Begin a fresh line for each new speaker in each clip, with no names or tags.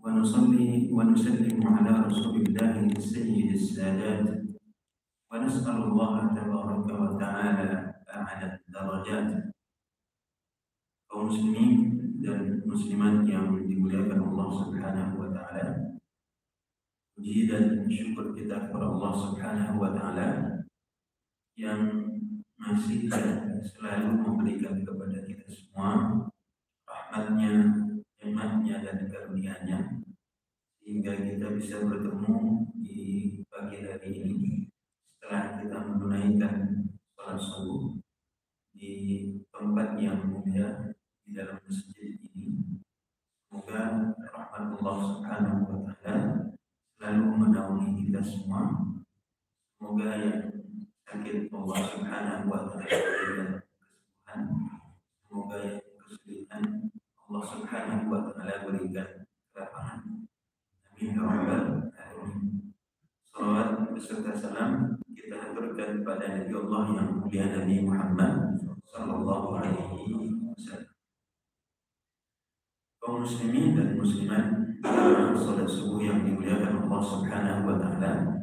ونصلي ونسلم على رسول الله سيد السادات ونسأل الله تبارك وتعالى أعلى الدرجات. Kaum muslimin dan muslimat yang dimuliakan Allah Subhanahu wa taala. Puji dan syukur kita kepada Allah Subhanahu wa taala yang masih selalu memberikan kepada kita semua rahmatnya, nikmatnya dan karunia-Nya sehingga kita bisa bertemu di pagi hari ini setelah kita menunaikan salat subuh di tempat yang mulia di dalam masjid ini. Semoga rahmat Allah Subhanahu wa taala selalu menaungi kita semua. Semoga yang sakit Allah Subhanahu wa taala berikan kesembuhan. Semoga yang kesulitan Allah Subhanahu wa taala berikan kelapangan. Amin ya rabbal alamin. Salawat beserta salam kita haturkan kepada Nabi Allah yang mulia Nabi Muhammad sallallahu alaihi wasallam. Kaum muslimin dan muslimat dalam salat subuh yang dimuliakan Allah Subhanahu wa taala.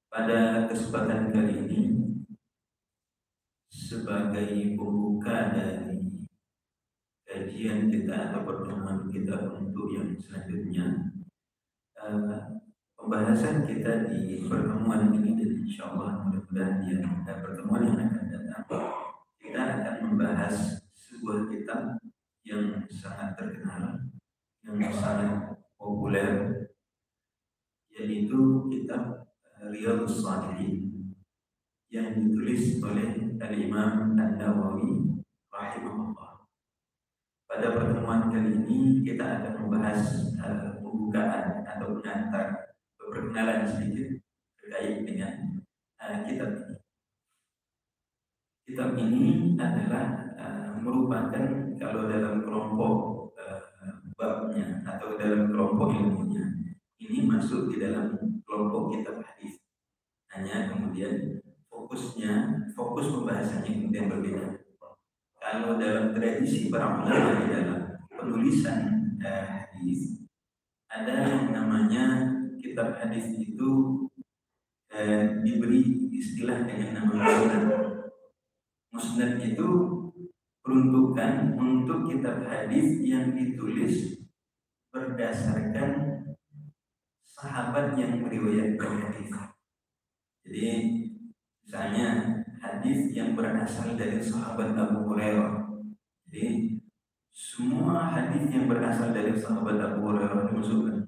Pada kesempatan kali ini sebagai pembuka dari kajian kita atau pertemuan kita untuk yang selanjutnya, pembahasan kita di pertemuan ini dan insyaallah mudah-mudahan di pertemuan yang akan datang kita akan membahas sebuah kitab yang sangat terkenal, yang sangat populer, yaitu kitab Riyadhus Shalihin yang ditulis oleh Al-Imam An-Nawawi rahimahullah. Pada pertemuan kali ini kita akan membahas pembukaan atau pengantar perkenalan sedikit terkait dengan kitab ini. Kitab ini adalah merupakan kalau dalam kelompok babnya atau dalam kelompok ilmunya ini masuk di dalam kelompok kitab hadis. Hanya kemudian fokus pembahasannya kemudian berbeda. Kalau dalam tradisi para ulama di dalam penulisan hadis ada yang namanya kitab hadis itu diberi istilah dengan nama musnad. Musnad itu peruntukan untuk kitab hadis yang ditulis berdasarkan sahabat yang meriwayatkan hadis. Jadi misalnya hadis yang berasal dari sahabat Abu Hurairah. Jadi semua hadis yang berasal dari sahabat Abu Hurairah dimasukkan.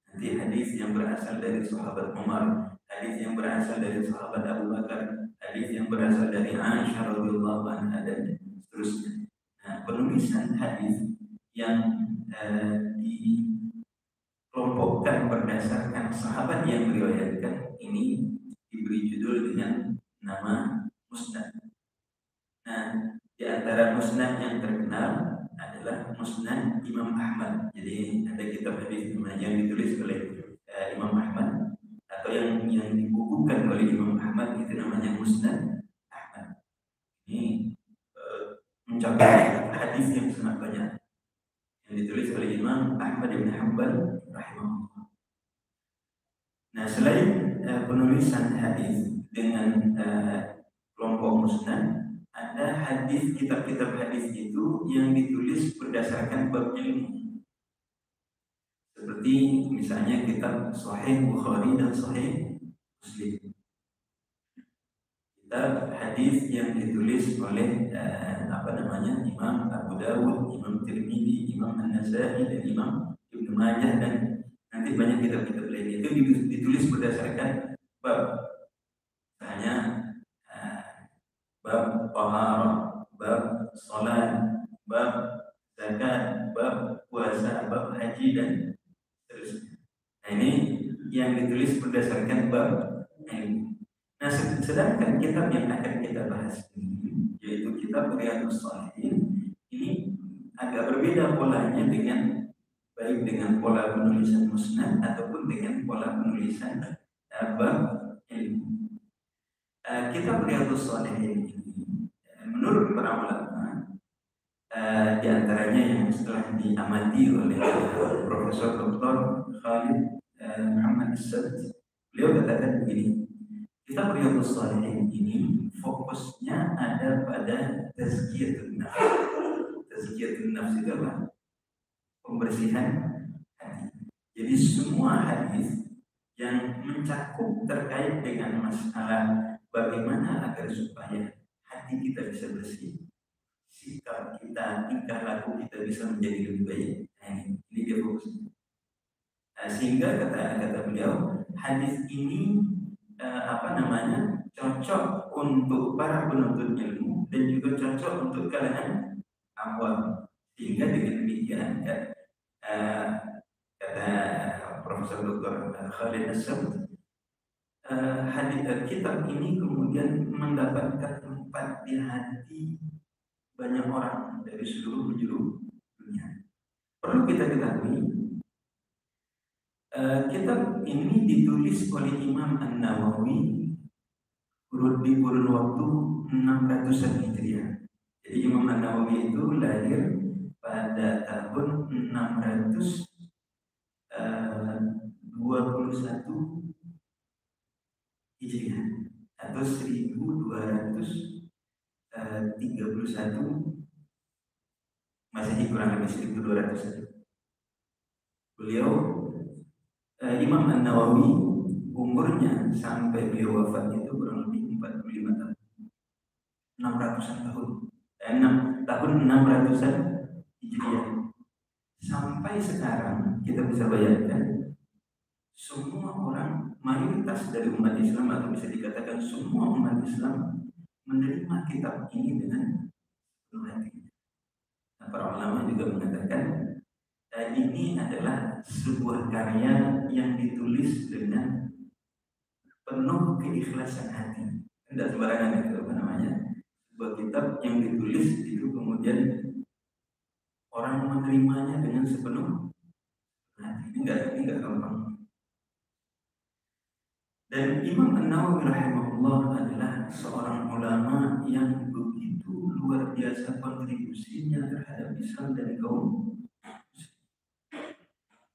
Nanti hadis yang berasal dari sahabat Umar, hadis yang berasal dari sahabat Abu Bakar, hadis yang berasal dari Aisyah radhiyallahu anha dan seterusnya. Nah, penulisan hadis yang dikelompokkan berdasarkan sahabat yang meriwayatkan ini diberi judul dengan nama musnad. Nah, di antara musnad yang terkenal adalah musnad Imam Ahmad. Jadi ada kitab hadis yang ditulis oleh Imam Ahmad atau yang dibukukan oleh Imam Ahmad itu namanya musnad Ahmad. Ini mencapai hadis yang sangat banyak yang ditulis oleh Imam Ahmad bin Hanbal rahimahullah. Nah, selain penulisan hadis dengan kelompok musnad, ada kitab-kitab hadis itu yang ditulis berdasarkan bab ilmu. Seperti misalnya kitab Sahih Bukhari dan Sahih Muslim. Kitab hadis yang ditulis oleh Imam Abu Dawud, Imam Tirmidzi, Imam An-Nasa'i dan Imam Ibnu Majah dan nanti banyak kitab-kitab lain itu ditulis berdasarkan bab. Misalnya bab taharah, bab salat, bab zakat, bab puasa, bab haji dan seterusnya. Nah, ini yang ditulis berdasarkan bab ilmu. Nah, sedangkan kitab yang akan kita bahas ini, yaitu kitab Riyadhus Shalihin, ini agak berbeda polanya dengan baik dengan pola penulisan musnad ataupun dengan pola penulisan bab ilmu. Kitab Riyadhus Shalihin ini menurut para ulama di antaranya yang setelah diamati oleh As-Sabt, beliau katakan begini, kitab Riyadhus Shalihin ini fokusnya ada pada tazkiyatun nafs. Tazkiyatun nafs itu apa? Pembersihan hati. Jadi semua hadis yang mencakup terkait dengan masalah bagaimana agar supaya hati kita bisa bersih, sikap kita, tingkah laku kita bisa menjadi lebih baik. Nah, ini dia fokusnya. Nah, sehingga kata beliau, hadis ini cocok untuk para penuntut ilmu dan juga cocok untuk kalangan awam. Sehingga dengan demikian kata Profesor Dr. Khalid As-Sabt, kitab ini kemudian mendapatkan tempat di hati banyak orang dari seluruh penjuru dunia. Perlu kita ketahui, kitab ini ditulis oleh Imam An-Nawawi di kurun waktu 600-an Hijriah. Jadi Imam An-Nawawi itu lahir pada tahun 621 Hijriah atau 1231 Masehi, kurang lebih 1200. Beliau Imam An-Nawawi umurnya sampai beliau wafat itu kurang lebih 45 tahun. 600-an tahun. 600-an Hijriah. Sampai sekarang kita bisa bayangkan semua orang, mayoritas dari umat Islam atau bisa dikatakan semua umat Islam menerima kitab ini dengan penuh hati. Nah, para ulama juga mengatakan ini adalah sebuah karya yang ditulis dengan penuh keikhlasan hati. Tidak sembarangan itu sebuah kitab yang ditulis itu kemudian orang menerimanya dengan sepenuh hati. Ini enggak gampang. Dan Imam An-Nawawi rahimahullah adalah seorang ulama yang begitu luar biasa kontribusinya terhadap Islam dan kaum.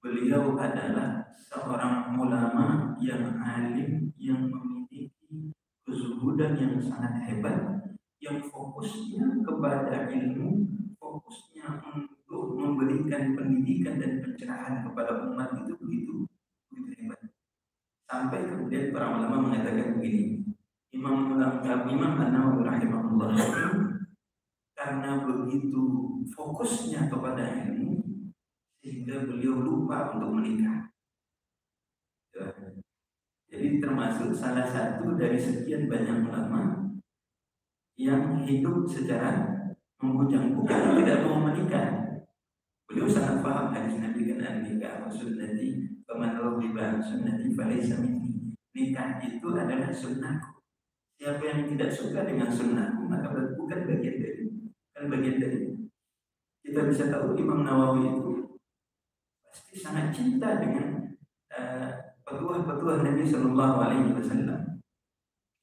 Beliau adalah seorang ulama yang alim, yang memiliki kezuhudan yang sangat hebat, yang fokusnya kepada ilmu, fokusnya untuk memberikan pendidikan dan pencerahan kepada umat itu begitu hebat. Sampai kemudian para ulama mengatakan begini, Imam An-Nawawi rahimahullah karena begitu fokusnya kepada ilmu sehingga beliau lupa untuk menikah. Jadi termasuk salah satu dari sekian banyak ulama yang hidup secara membujang-bujang, tidak mau menikah. Beliau sangat paham hadis Nabi kan, nikah sunnati, faman raghiba sunnati falaysa minni. Nikah itu adalah sunnahku. Siapa yang tidak suka dengan sunnahku maka bukan bagian dari. Kita bisa tahu Imam Nawawi itu pasti sangat cinta dengan petuah Nabi Sallallahu Alaihi Wasallam.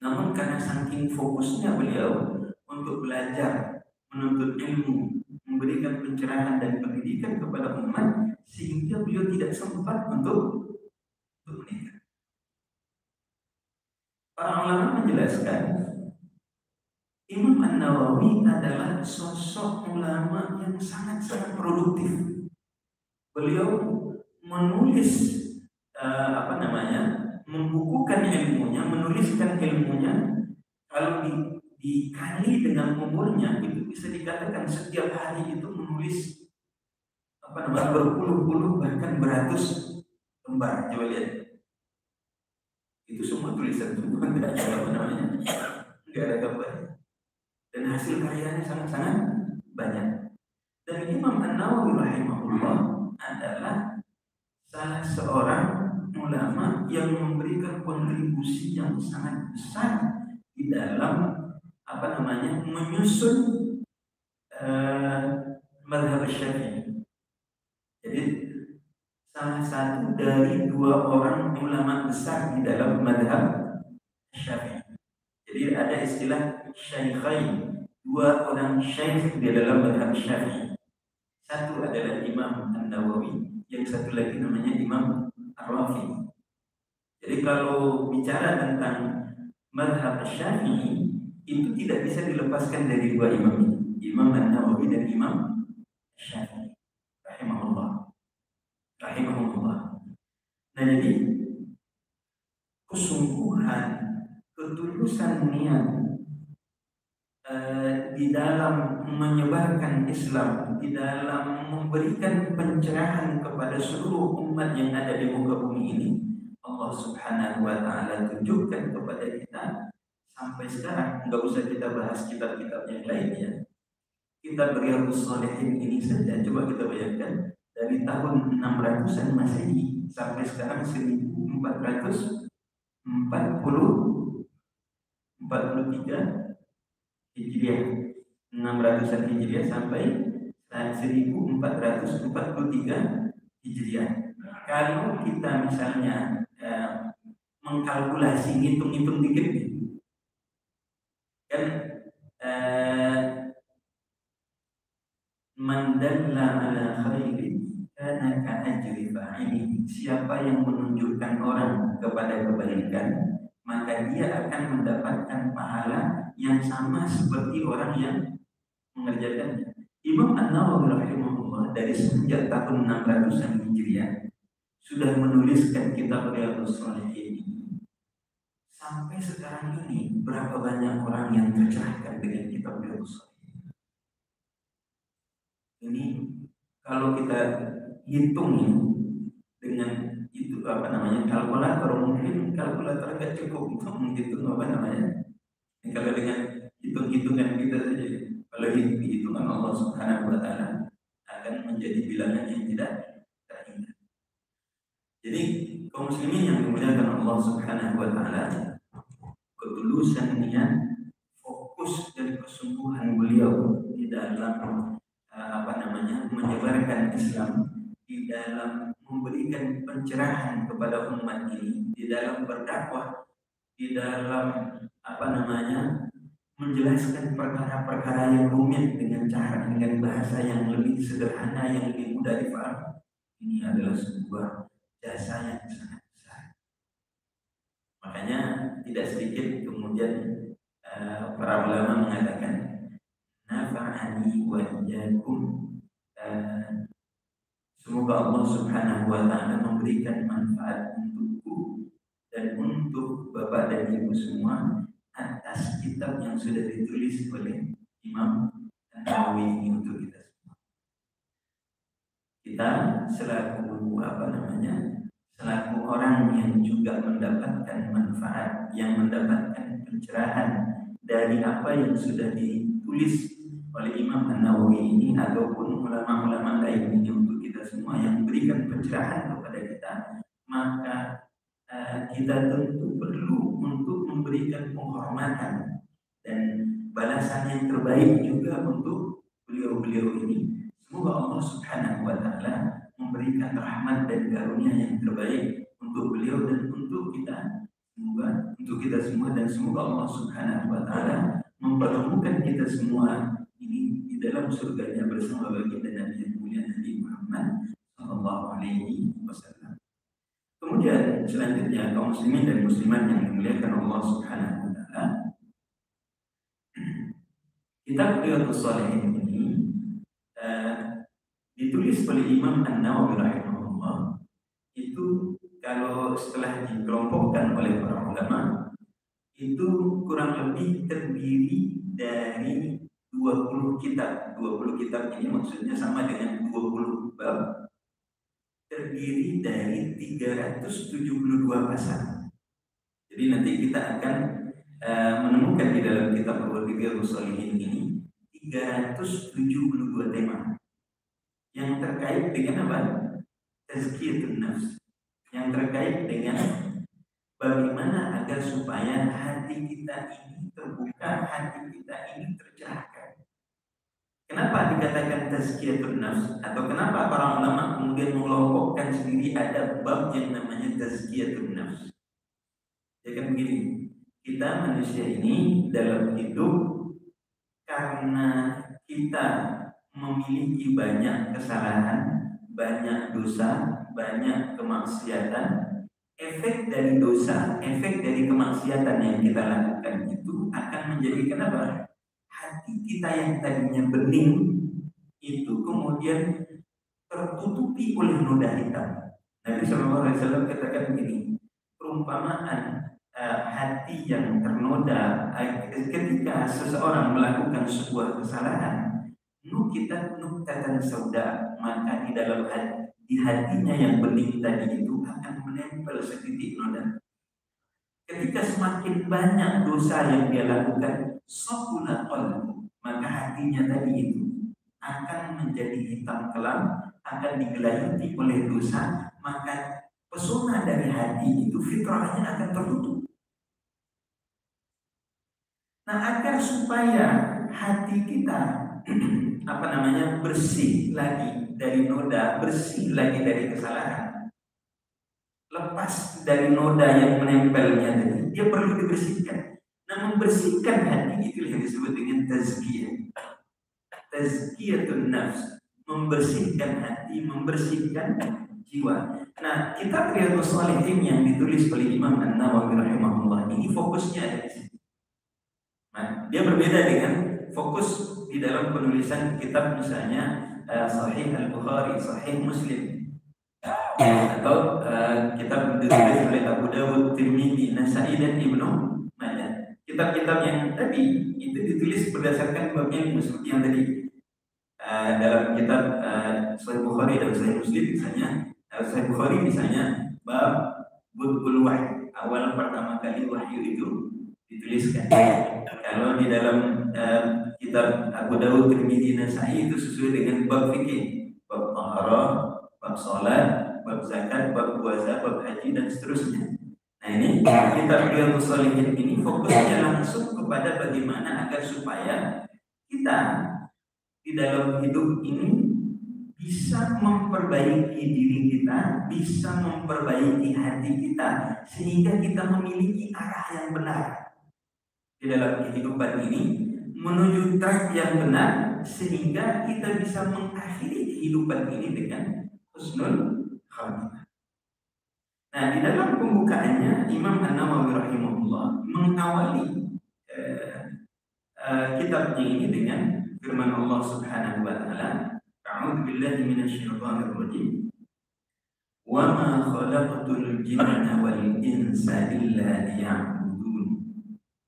Namun karena saking fokusnya beliau untuk belajar, menuntut ilmu, memberikan pencerahan dan pendidikan kepada umat, sehingga beliau tidak sempat untuk menikah. Para ulama menjelaskan, Imam An-Nawawi adalah sosok ulama yang sangat produktif. Beliau menulis membukukan ilmunya, menuliskan ilmunya. Kalau dikali dengan umurnya itu bisa dikatakan setiap hari itu menulis berpuluh-puluh bahkan beratus lembar. Coba lihat, itu semua tulisan semua, tidak ada gambarnya. Dan hasil karyanya sangat-sangat banyak. Dan Imam An-Nawawi rahimahullah adalah salah seorang ulama yang memberikan kontribusi yang sangat besar di dalam menyusun mazhab Syafi'i. Jadi salah satu dari dua orang ulama besar di dalam mazhab Syafi'i. Jadi ada istilah syaikhain, dua orang syaikh di dalam mazhab Syafi'i. Satu adalah Imam An-Nawawi, yang satu lagi namanya Imam Ar-Rafi'i. Jadi kalau bicara tentang mazhab Syafi'i itu tidak bisa dilepaskan dari dua imam ini, Imam An-Nawawi dan Imam Syafi'i rahimahullah. Rahimahullah. Nah, jadi kesungguhan, ketulusan niat di dalam menyebarkan Islam, di dalam memberikan pencerahan kepada seluruh umat yang ada di muka bumi ini, Allah Subhanahu wa Ta'ala tunjukkan kepada kita sampai sekarang. Nggak usah kita bahas kitab-kitab yang lainnya, kitab Riyadhus Shalihin ini saja, coba kita bayangkan dari tahun 600-an Masehi sampai sekarang 1443 Hijriah, 600-an Hijriah sampai 1443 Hijriah. Kalau kita misalnya mengkalkulasi, ngitung-ngitung dikit, kan man dalla ala khairin kana ka ajri fa'ili. Siapa yang menunjukkan orang kepada kebaikan, maka dia akan mendapatkan pahala yang sama seperti orang yang mengerjakannya. Imam An-Nawawi rahimahullah dari sejak tahun 600-an Hijriah sudah menuliskan kitab Riyadhus Shalihin ini. Sampai sekarang ini berapa banyak orang yang tercerahkan dengan kitab Riyadhus Shalihin ini? Kalau kita hitung dengan itu kalkulator, mungkin kalkulator nggak cukup untuk menghitung kalau dengan hitung-hitungan kita saja, kalau hitungan Allah Subhanahu wa Ta'ala akan menjadi bilangan yang tidak terhingga. Jadi kaum muslimin yang dimuliakan Allah Subhanahu wa Ta'ala, ketulusan niat, fokus dan kesungguhan beliau di dalam menyebarkan Islam, di dalam memberikan pencerahan kepada umat ini, di dalam berdakwah, di dalam menjelaskan perkara-perkara yang rumit dengan bahasa yang lebih sederhana, yang lebih mudah dipahami. Ini adalah sebuah jasa yang sangat besar. Makanya tidak sedikit kemudian para ulama mengatakan nafa'ani wa iyyakum, semoga Allah Subhanahu wa Ta'ala memberikan manfaat untukku dan untuk Bapak dan Ibu semua atas kitab yang sudah ditulis oleh Imam An-Nawawi ini untuk kita semua. Kita selaku selaku orang yang juga mendapatkan manfaat, yang mendapatkan pencerahan dari apa yang sudah ditulis oleh Imam An-Nawawi ini ataupun ulama-ulama lain ini untuk kita semua yang memberikan pencerahan kepada kita, maka kita tentu perlu untuk memberikan penghormatan dan balasan yang terbaik juga untuk beliau-beliau ini. Semoga Allah Subhanahu wa Ta'ala memberikan rahmat dan karunia yang terbaik untuk beliau dan untuk kita semua, dan semoga Allah Subhanahu wa Ta'ala mempertemukan kita semua ini di dalam surganya bersama baginda Nabi yang mulia Nabi Muhammad sallallahu alaihi wasallam. Kemudian selanjutnya kaum muslimin dan muslimat yang dimuliakan Allah Subhanahu wa Ta'ala, kitab Riyadhus Shalihin ini ditulis oleh Imam An-Nawawi rahimahullah. Itu kalau setelah dikelompokkan oleh para ulama, itu kurang lebih terdiri dari 20 kitab. 20 kitab ini maksudnya sama dengan 20 bab, terdiri dari 372 pasal. Jadi nanti kita akan menemukan di dalam kitab Riyadhus Shalihin ini 372 tema yang terkait dengan apa? Tazkiyatun nafs, yang terkait dengan bagaimana agar supaya hati kita ini terbuka, hati kita ini tercerahkan. Kenapa dikatakan tazkiyatun nafs? Atau kenapa para ulama kemudian mengelompokkan sendiri ada bab yang namanya tazkiyatun nafs? Ya kan begini, kita manusia ini dalam hidup karena kita memiliki banyak kesalahan, banyak dosa, banyak kemaksiatan, efek dari dosa, efek dari kemaksiatan yang kita lakukan itu akan menjadikan apa? Hati kita yang tadinya bening itu kemudian tertutupi oleh noda hitam. Nabi SAW katakan begini, perumpamaan hati yang ternoda ketika seseorang melakukan sebuah kesalahan, nuktatan sauda, maka di dalam hati, di hatinya yang bening tadi itu akan menempel setitik noda. Ketika semakin banyak dosa yang dia lakukan, saqula qalbu, maka hatinya tadi itu akan menjadi hitam kelam, akan digelayuti oleh dosa, maka pesona dari hati itu fitrahnya akan tertutup. Nah, agar supaya hati kita bersih lagi dari noda, bersih lagi dari kesalahan, lepas dari noda yang menempelnya tadi, dia perlu dibersihkan. Nah, membersihkan hati itu yang disebut dengan tazkiyah. Tazkiyatun nafs, membersihkan hati, membersihkan jiwa. Nah, kitab Riyadhus Shalihin yang ditulis oleh Imam An-Nawawi rahimahullah ini fokusnya ada di sini. Nah, dia berbeda dengan fokus di dalam penulisan kitab misalnya Sahih Al-Bukhari, Sahih Muslim, atau kitab ditulis oleh Abu Dawud, Tirmidzi, Nasa'i dan Ibnu Majah. Kitab-kitab yang tadi itu ditulis berdasarkan bab ilmu seperti yang tadi dalam kitab Sahih Bukhari dan Sahih Muslim misalnya. Sahih Bukhari misalnya bab Budul Wahyi, awal pertama kali wahyu itu dituliskan. Kalau di dalam kitab Abu Dawud, Tirmidzi, Nasa'i itu sesuai dengan bab fikih, bab taharah, bab salat, bab zakat, bab puasa, bab haji dan seterusnya. Nah, ini kitab Riyadhus Shalihin ini fokusnya langsung kepada bagaimana agar supaya kita di dalam hidup ini bisa memperbaiki diri kita, bisa memperbaiki hati kita, sehingga kita memiliki arah yang benar di dalam kehidupan ini, menuju track yang benar, sehingga kita bisa mengakhiri kehidupan ini dengan husnul khatimah. Nah, di dalam pembukaannya Imam An-Nawawi rahimahullah mengawali kitabnya ini dengan firman Allah Subhanahu wa taala, A'udzu billahi minasyaitonir rajim. Wa ma khalaqtul jinna wal insa illa liya'budun.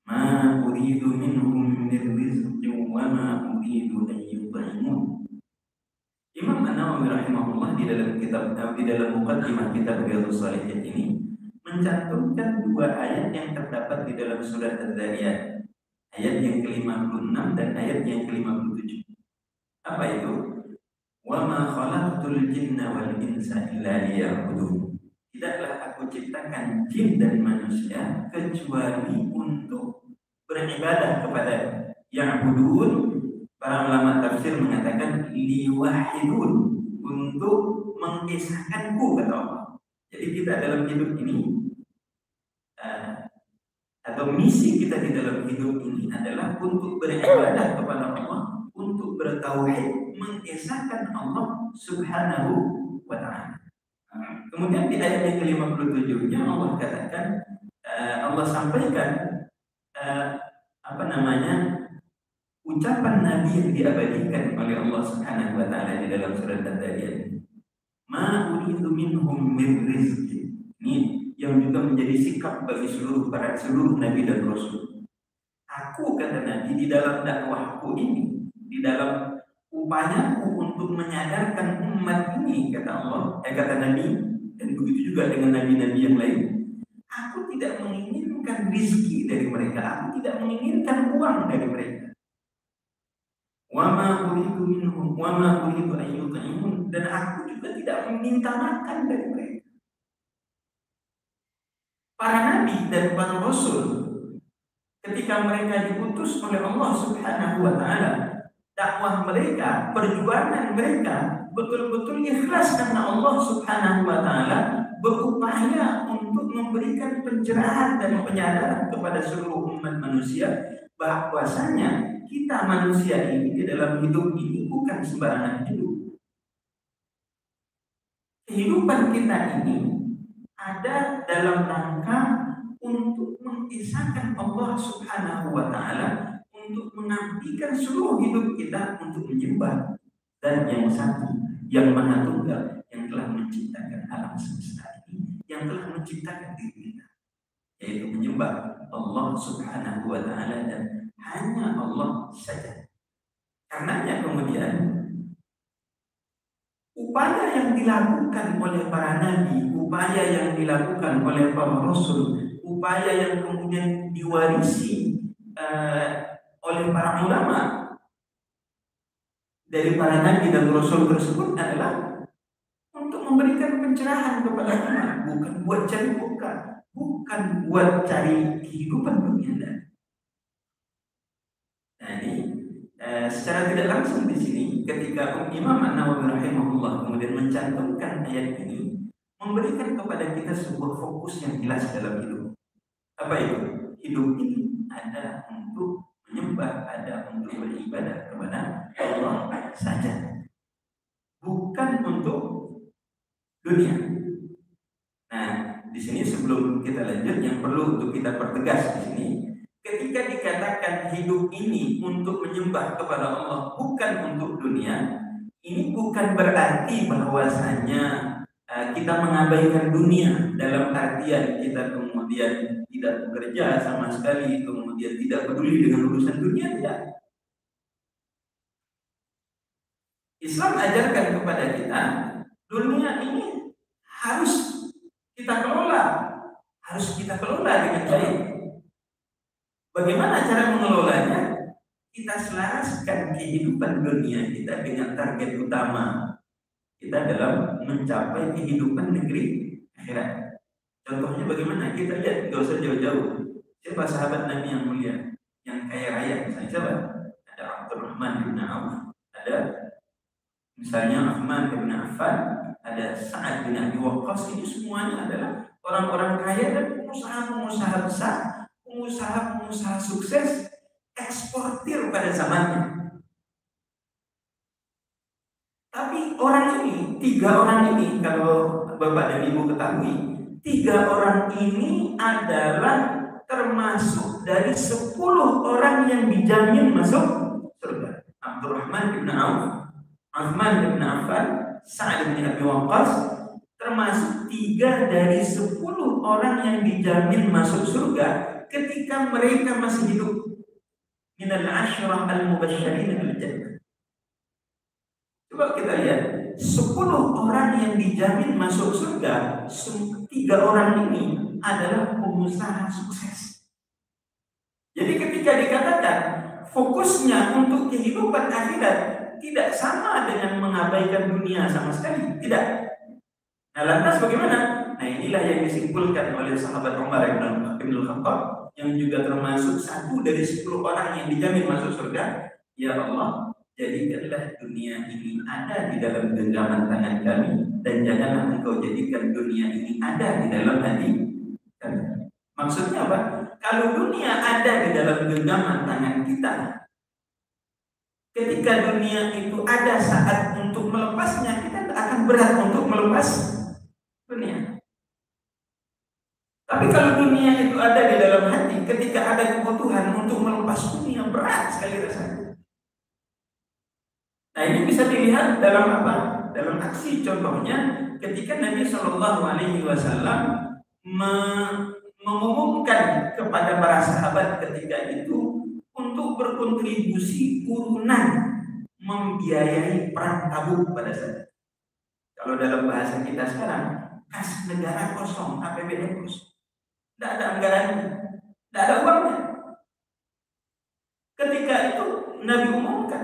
Ma uridu minhum min rizqin wa ma uridu an yut'imun. Imam An-Nawawi rahimahullah di dalam muqaddimah kitab Riyadhus Shalihin ini mencantumkan dua ayat yang terdapat di dalam surat Adz-Dzariyat, ayat yang ke-56 dan ayat yang ke-57. Apa itu? Wa ma khalaqtul jinna wal insa illa liya'budun. Tidaklah aku ciptakan jin dan manusia kecuali untuk beribadah kepada ya'budun. Para ulama tafsir mengatakan liwahidun, untuk mengesahkanku kata Allah. Jadi kita dalam hidup ini atau misi kita di dalam hidup ini adalah untuk beribadah kepada Allah, untuk bertauhid, mengesahkan Allah Subhanahu wa taala. Kemudian di ayat yang ke-57-nya Allah katakan, Allah sampaikan ucapan Nabi yang diabadikan oleh Allah Subhanahu wa taala di dalam surat Ad-Dzariyat. Ma uridu minhum min rizqi. Ini yang juga menjadi sikap bagi seluruh nabi dan rasul. Aku, kata Nabi, di dalam dakwahku ini, di dalam upayaku untuk menyadarkan umat ini, kata Allah, kata Nabi, dan begitu juga dengan nabi-nabi yang lain, aku tidak menginginkan rizki dari mereka, aku tidak menginginkan uang dari mereka. Wa ma uridu minhum wa ma uridu an yut'imun, dan aku juga tidak meminta makan dari mereka. Para nabi dan para rasul ketika mereka diutus oleh Allah Subhanahu wa taala, dakwah mereka, perjuangan mereka betul-betul ikhlas karena Allah Subhanahu wa taala, berupaya untuk memberikan pencerahan dan penyadaran kepada seluruh umat manusia bahwasanya kita manusia ini di dalam hidup ini bukan sembarangan hidup. Kehidupan kita ini ada dalam rangka untuk mengisahkan Allah Subhanahu wa Ta'ala, untuk mengabdikan seluruh hidup kita untuk menyembah dan yang satu, yang maha tunggal, yang telah menciptakan alam semesta ini, yang telah menciptakan diri kita, yaitu menyembah Allah Subhanahu wa Ta'ala dan hanya Allah saja. Karenanya kemudian upaya yang dilakukan oleh para nabi, upaya yang dilakukan oleh para rasul, upaya yang kemudian diwarisi oleh para ulama dari para nabi dan rasul tersebut adalah untuk memberikan pencerahan kepada umat, bukan buat cari muka, bukan buat cari kehidupan dunia. Nah ini secara tidak langsung di sini ketika Imam An-Nawawi rahimahullah kemudian mencantumkan ayat ini, memberikan kepada kita sebuah fokus yang jelas dalam hidup. Apa itu? Hidup ini ada untuk menyembah, ada untuk beribadah kepada Allah saja, bukan untuk dunia. Nah, di sini sebelum kita lanjut, yang perlu untuk kita pertegas di sini, ketika dikatakan hidup ini untuk menyembah kepada Allah, bukan untuk dunia, ini bukan berarti bahwasanya kita mengabaikan dunia dalam artian kita kemudian tidak bekerja sama sekali, kemudian tidak peduli dengan urusan dunia, tidak. Islam ajarkan kepada kita dunia ini harus kita kelola dengan baik. Bagaimana cara mengelolanya? Kita selaraskan kehidupan dunia kita dengan target utama kita dalam mencapai kehidupan negeri akhirat. Contohnya bagaimana? Kita lihat, gak usah jauh-jauh. Siapa sahabat Nabi yang mulia, yang kaya raya? Misalnya siapa? Ada Abdurrahman bin Auf, ada misalnya Utsman bin Affan, ada Sa'ad bin Abi Waqqas. Ini semuanya adalah orang-orang kaya dan pengusaha-pengusaha besar, pengusaha-pengusaha sukses, eksportir pada zamannya. Tapi orang ini, 3 orang ini, kalau Bapak dan Ibu ketahui, 3 orang ini adalah termasuk dari 10 orang yang dijamin masuk surga. Abdurrahman bin Auf, Utsman bin Affan, Sa'ad bin Abi Waqqas, termasuk 3 dari 10 orang yang dijamin masuk surga ketika mereka masih hidup. Minal asyrah al-mubasysyirin bil jannah. Coba kita lihat, 10 orang yang dijamin masuk surga, 3 orang ini adalah pengusaha sukses. Jadi ketika dikatakan fokusnya untuk kehidupan akhirat, tidak sama dengan mengabaikan dunia sama sekali, tidak. Nah, lantas bagaimana? Nah, inilah yang disimpulkan oleh sahabat Umar bin Khattab, yang juga termasuk 1 dari 10 orang yang dijamin masuk surga. Ya Allah, jadikanlah dunia ini ada di dalam genggaman tangan kami, dan janganlah engkau jadikan dunia ini ada di dalam hati kami. Maksudnya apa? Kalau dunia ada di dalam genggaman tangan kita, ketika dunia itu ada saat untuk melepasnya, kita akan berat untuk melepas dunia. Tapi kalau dunia itu ada di dalam hati, ketika ada kebutuhan untuk melepas dunia, berat sekali rasanya. Nah, ini bisa dilihat dalam apa? Dalam aksi. Contohnya ketika Nabi Shallallahu Alaihi Wasallam mengumumkan kepada para sahabat ketika itu untuk berkontribusi urunan membiayai perang Tabuk pada saat. Kalau dalam bahasa kita sekarang, kas negara kosong, APBN kosong, tidak ada anggarannya, tidak ada uangnya. Ketika itu Nabi umumkan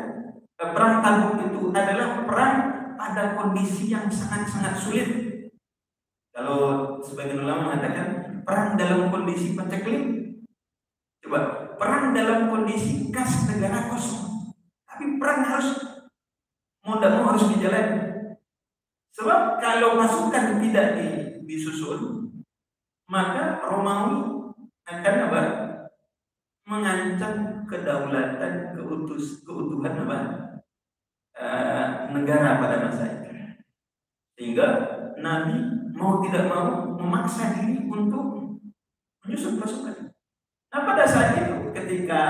perang Tabuk itu adalah perang pada kondisi yang sangat-sangat sulit. Kalau sebagian ulama mengatakan perang dalam kondisi paceklik. Coba, perang dalam kondisi kas negara kosong. Tapi perang harus mau tidak mau harus dijalani. Sebab kalau pasukan tidak disusun, maka Romawi akan apa? Mengancam kedaulatan, keutuhan apa? Negara pada masa itu. Sehingga Nabi mau tidak mau memaksa diri untuk menyusun pasukan. Nah pada saat itu ketika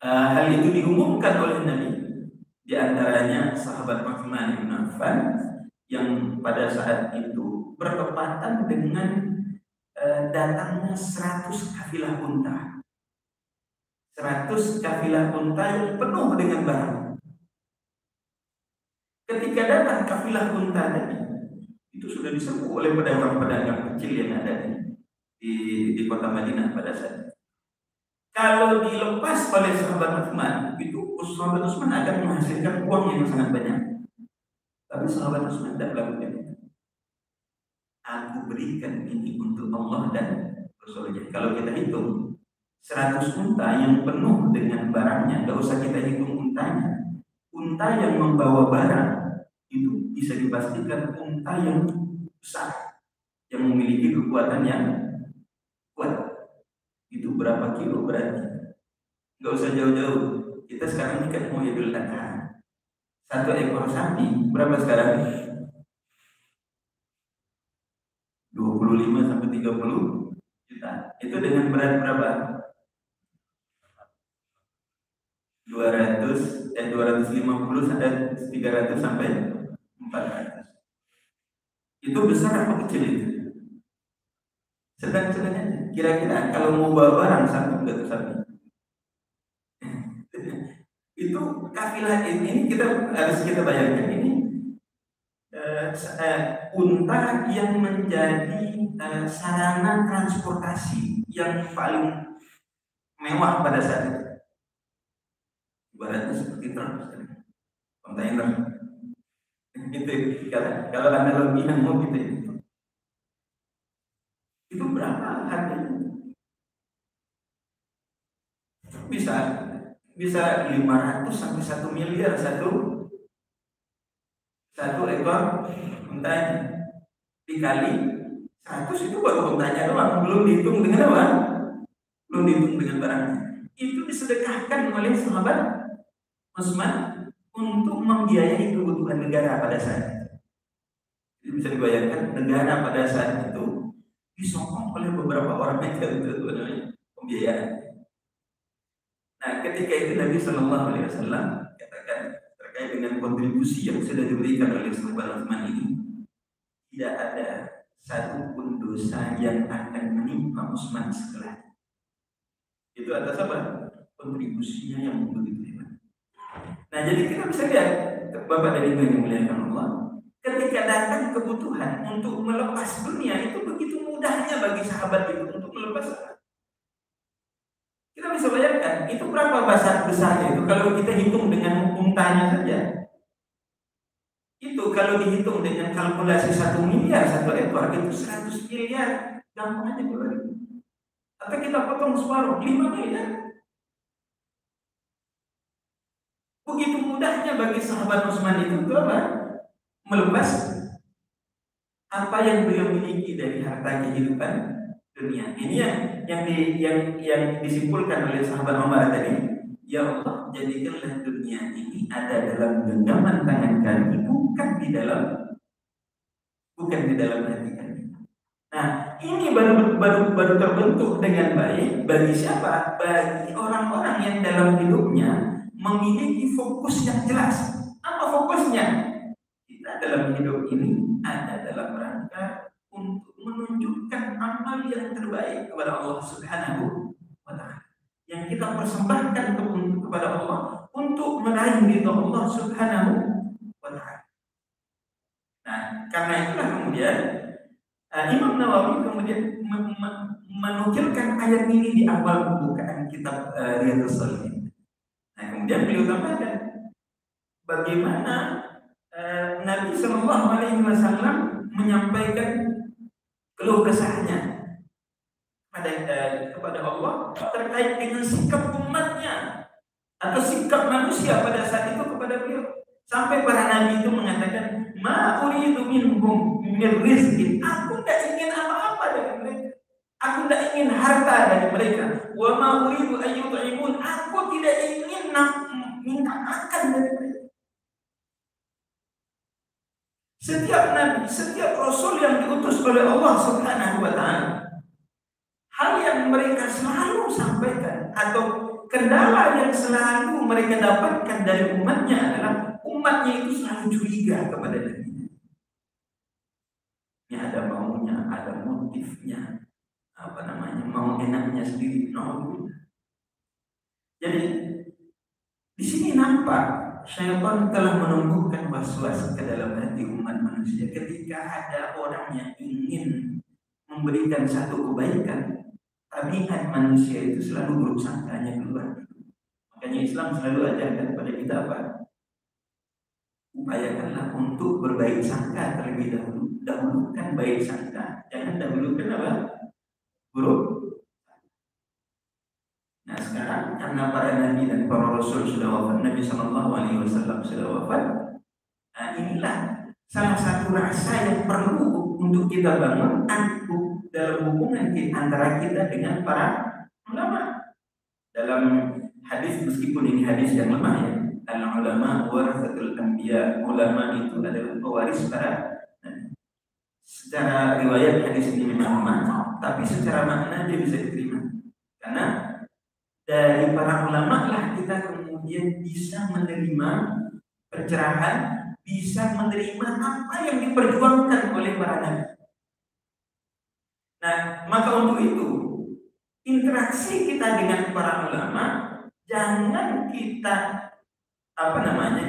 hal itu diumumkan oleh Nabi, di antaranya sahabat Utsman bin Affan yang pada saat itu bertepatan dengan datangnya 100 kafilah unta. 100 kafilah unta yang penuh dengan barang. Ketika datang kafilah unta tadi, itu sudah diserbu oleh pedagang-pedagang kecil yang ada di kota Madinah pada saat itu. Kalau dilepas oleh sahabat Utsman, itu sahabat Utsman akan menghasilkan uang yang sangat banyak. Tapi sahabat Utsman tidak melakukan itu. Aku berikan ini untuk Allah dan Rasulnya. Kalau kita hitung 100 unta yang penuh dengan barangnya, tidak usah kita hitung untanya. Unta yang membawa barang itu bisa dipastikan unta yang besar, yang memiliki kekuatan yang kuat. Itu berapa kilo berarti? Nggak usah jauh-jauh. Kita sekarang ini kan mau Idul Adha. 1 ekor sapi berapa sekarang? 25 sampai 30 juta. Itu dengan berat berapa? 250 sampai 300 sampai 400. Itu besar apa kecil itu? Sedang-sedangnya. Kira-kira kalau mau bawa barang satu enggak sapi. Itu kafilah ini harus kita bayangkan ini unta yang menjadi sarana transportasi yang paling mewah pada saat itu. Ibaratnya seperti truk, kontainer. Gitu. Kalau analogi yang mau gitu. Itu berapa harganya? Bisa 500 sampai 1 miliar satu ekor untanya. Dikali 100 itu baru untanya doang, belum dihitung dengan apa? Belum dihitung dengan barangnya. Itu disedekahkan oleh sahabat Utsman untuk membiayai kebutuhan negara pada saat itu. Jadi bisa dibayangkan negara pada saat itu disokong oleh beberapa orang aja untuk pembiayaan. Nah, ketika itu Nabi Shallallahu Alaihi Wasallam katakan terkait dengan kontribusi yang sudah diberikan oleh sahabat Utsman ini, tidak ada satu pun dosa yang akan menimpa Utsman setelah itu atas apa? Kontribusinya yang begitu hebat. Nah, jadi kita bisa lihat Bapak dan Ibu yang dimuliakan Allah, ketika datang kebutuhan untuk melepas dunia itu begitu mudahnya bagi sahabat itu untuk melepas. Kita bisa bayangkan itu berapa besarnya itu kalau kita hitung dengan untanya saja. Itu kalau dihitung dengan kalkulasi 1 miliar 1 ekor itu 100 miliar gampang aja keluar. Atau kita potong separuh 5 miliar. Begitu mudahnya bagi sahabat Utsman itu apa? Melepas apa yang beliau miliki dari harta kehidupan dunia. Ini yang disimpulkan oleh sahabat Umar tadi. Ya Allah, jadikanlah dunia ini ada dalam genggaman tangan kami, bukan di dalam hati kami. Nah, ini baru terbentuk dengan baik bagi siapa? Bagi orang-orang yang dalam hidupnya memiliki fokus yang jelas. Apa fokusnya? Kita dalam hidup ini ada dalam rangka untuk menunjukkan amal yang terbaik kepada Allah Subhanahu wa Ta'ala, yang kita persembahkan kepada Allah untuk meraih ridha Allah Subhanahu wa Ta'ala. Nah, karena itulah kemudian Imam Nawawi kemudian menukilkan ayat ini di awal pembukaan kitab Riyadhus Shalihin. Nah, kemudian beliau tambahkan bagaimana Nabi Shallallahu Alaihi Wasallam menyampaikan keluh kesahnya kepada Allah terkait dengan sikap umatnya atau sikap manusia pada saat itu kepada beliau. Sampai para nabi itu mengatakan, ma uridu minhum min rizqin. Aku tidak ingin apa-apa dari mereka. Aku tidak ingin harta dari mereka. Wa ma uridu ayyut'imun. Aku tidak ingin minta makan dari mereka. Setiap nabi, setiap rasul yang diutus oleh Allah Subhanahu wa taala, hal yang mereka selalu sampaikan atau kendala yang selalu mereka dapatkan dari umatnya adalah umatnya itu selalu curiga kepada nabi. Ini ada maunya, ada motifnya, mau enaknya sendiri. No. Jadi di sini nampak syaitan telah menumbuhkan waswas ke dalam hati umat manusia ketika ada orang yang ingin memberikan satu kebaikan. Tabiat manusia itu selalu buruk sangkanya keluar. Makanya Islam selalu ajarkan kepada kita apa? Upayakanlah untuk berbaik sangka terlebih dahulu. Dahulukan baik sangka, jangan dahulukan apa? Buruk. Nah sekarang karena para nabi dan para rasul sudah wafat, Nabi Shallallahu Alaihi Wasallam sudah wafat. Nah inilah salah satu rasa yang perlu untuk kita bangun dalam hubungan antara kita dengan para ulama. Dalam hadis, meskipun ini hadis yang lemah ya, al ulama warathatul anbiya, ulama itu adalah pewaris para nabi. Secara riwayat hadis ini memang lemah, tapi secara makna dia bisa diterima karena dari para ulama lah kita kemudian bisa menerima pencerahan, bisa menerima apa yang diperjuangkan oleh para nabi. Nah, maka untuk itu interaksi kita dengan para ulama jangan kita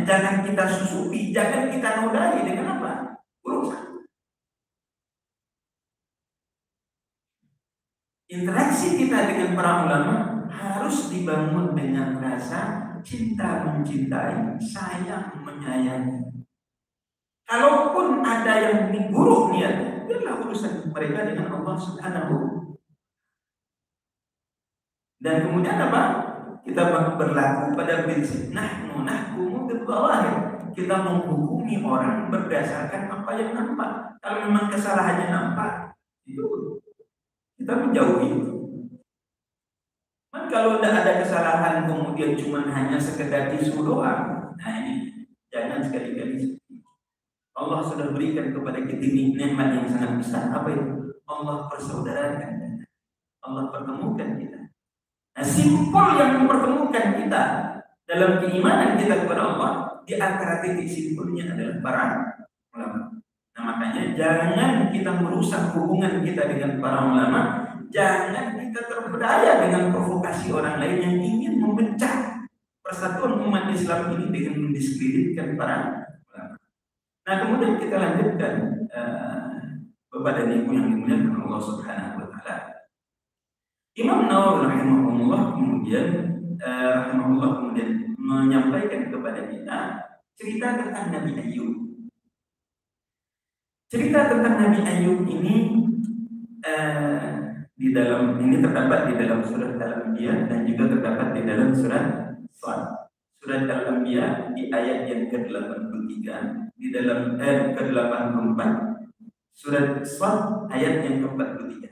jangan kita susupi, jangan kita nodai dengan apa? Urusan. Interaksi kita dengan para ulama harus dibangun dengan rasa cinta mencintai, sayang menyayangi. Kalaupun ada yang buruk niat, biarlah urusan mereka dengan Allah Subhanahu. Dan kemudian apa? Kita berlaku pada prinsip nahkumu bil dhawahir. Kita menghukumi orang berdasarkan apa yang nampak. Kalau memang kesalahannya nampak, itu kita menjauhi itu. Kalau tidak ada kesalahan kemudian cuma hanya sekedar isu doang, nah ini jangan sekali-kali. Allah sudah berikan kepada kita nikmat yang sangat besar. Apa itu? Allah persaudarakan, Allah pertemukan kita. Nah, simpul yang mempertemukan kita dalam keimanan kita kepada Allah, di antara titik simpulnya adalah para ulama. Nah makanya jangan kita merusak hubungan kita dengan para ulama. Jangan kita terpedaya dengan provokasi orang lain yang ingin memecah persatuan umat Islam ini dengan mendiskreditkan para ulama. Nah kemudian kita lanjutkan Bapak dan Ibu yang dimuliakan Allah Subhanahu wa taala. Imam Nawawi rahimahullah kemudian menyampaikan kepada kita cerita tentang Nabi Ayub. Cerita tentang Nabi Ayub ini terdapat di dalam surat Al-Anbiya dan juga terdapat di dalam surat Shad. Surat Al-Anbiya di ayat yang ke-83, di dalam ke-84. Surat Shad ayat yang ke-43.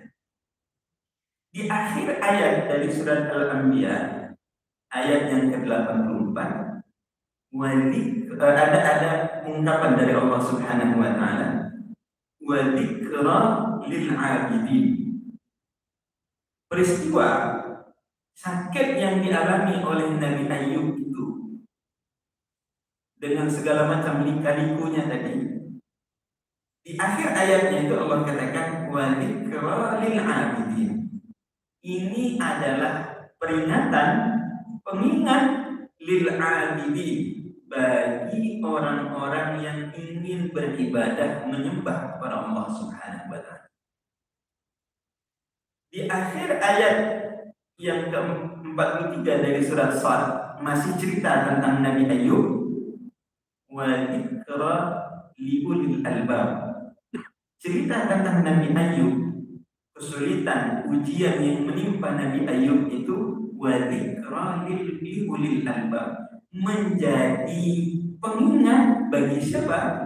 Di akhir ayat dari surat Al-Anbiya ayat yang ke-84 ada ungkapan dari Allah Subhanahu wa taala, wa dzikra lil 'abidin. Peristiwa sakit yang dialami oleh Nabi Ayub itu dengan segala macam lika-likunya tadi, di akhir ayatnya itu Allah katakan wa dzikra lil 'abidin. Ini adalah peringatan, pengingat lil 'abidin, bagi orang-orang yang ingin beribadah menyembah kepada Allah Subhanahu wa taala. Di akhir ayat yang ke-43 dari surat Shad masih cerita tentang Nabi Ayub, wa dzikra liulil albab. Cerita tentang Nabi Ayub, kesulitan, ujian yang menimpa Nabi Ayub itu wa dzikra liulil albab, menjadi pengingat bagi siapa?